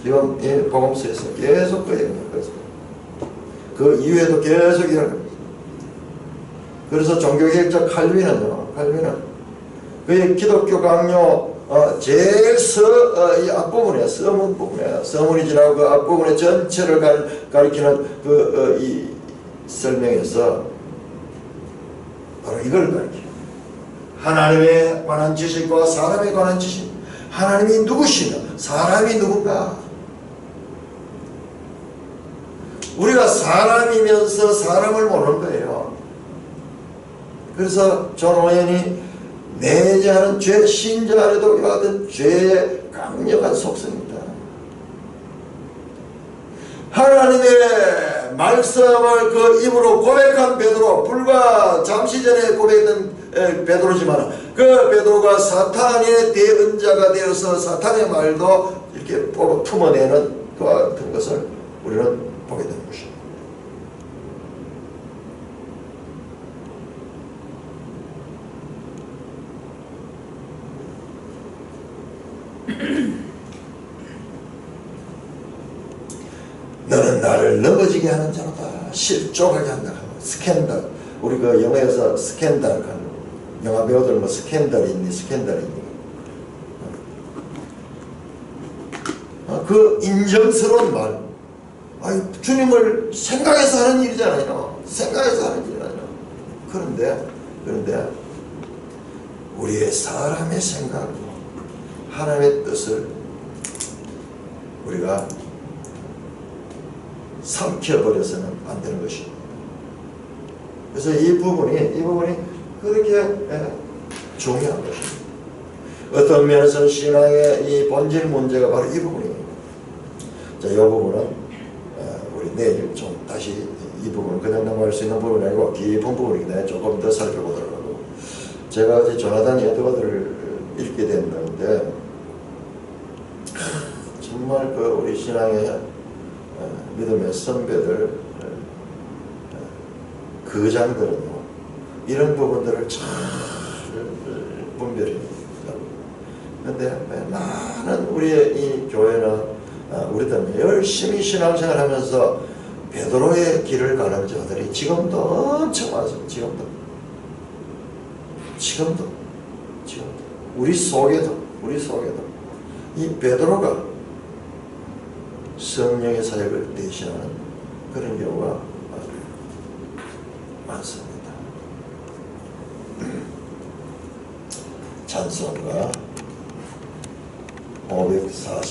지금 이 복음서에서 계속 그 얘기합니다. 그 이후에도 계속 이야기합니다. 그래서 종교개혁자 칼빈은 그 기독교 강요 제일 이 앞부분에 서문 부분에 서문이 지나고 그 앞부분에 전체를 가리키는 이 설명에서 바로 이걸 가리켜요. 하나님에 관한 지식과 사람에 관한 지식. 하나님이 누구시며 사람이 누군가. 우리가 사람이면서 사람을 모르는 거예요. 그래서 존 오웬이 내재하는 죄, 신자 안에도 이와 같은 죄의 강력한 속성입니다. 하나님의 말씀을 그 입으로 고백한 베드로, 불과 잠시 전에 고백했던 베드로지만 그 베드로가 사탄의 대언자가 되어서 사탄의 말도 이렇게 품어내는 그와 같은 것을 우리는 보게 되는 것입니다. 너는 나를 넘어지게 하는 자로다. 실족하게 한다. 스캔들. 우리 그 영화에서 스캔들, 영화 배우들 뭐 스캔들이 있니, 스캔들이 있니. 그 인정스러운 말. 아니, 주님을 생각해서 하는 일이잖아요. 생각해서 하는 일이잖아요. 그런데 우리의 사람의 생각, 하나님의 뜻을 우리가 삼켜버려서는 안 되는 것입니다. 그래서 이 부분이 그렇게 중요한 것입니다. 어떤 면에서는 신앙의 이 본질 문제가 바로 이 부분입니다. 자, 이 부분은 우리 내일 좀 다시 이 부분은 그냥 넘어갈 수 있는 부분이 아니고 깊은 부분이기 조금 더 살펴보도록 하고, 제가 어제 조나단 에드워드를 읽게 됐는데 정말 그 우리 신앙의 믿음의 선배들, 거장들은요, 이런 부분들을 잘 분별해요. 그런데 많은 우리의 이 교회나 우리들은 열심히 신앙생활하면서 베드로의 길을 가는 자들이 지금도 엄청 많습니다. 지금도 우리 속에도 이 베드로가 성령의 사역을 대신하는 그런 경우가 많습니다. 찬송가 544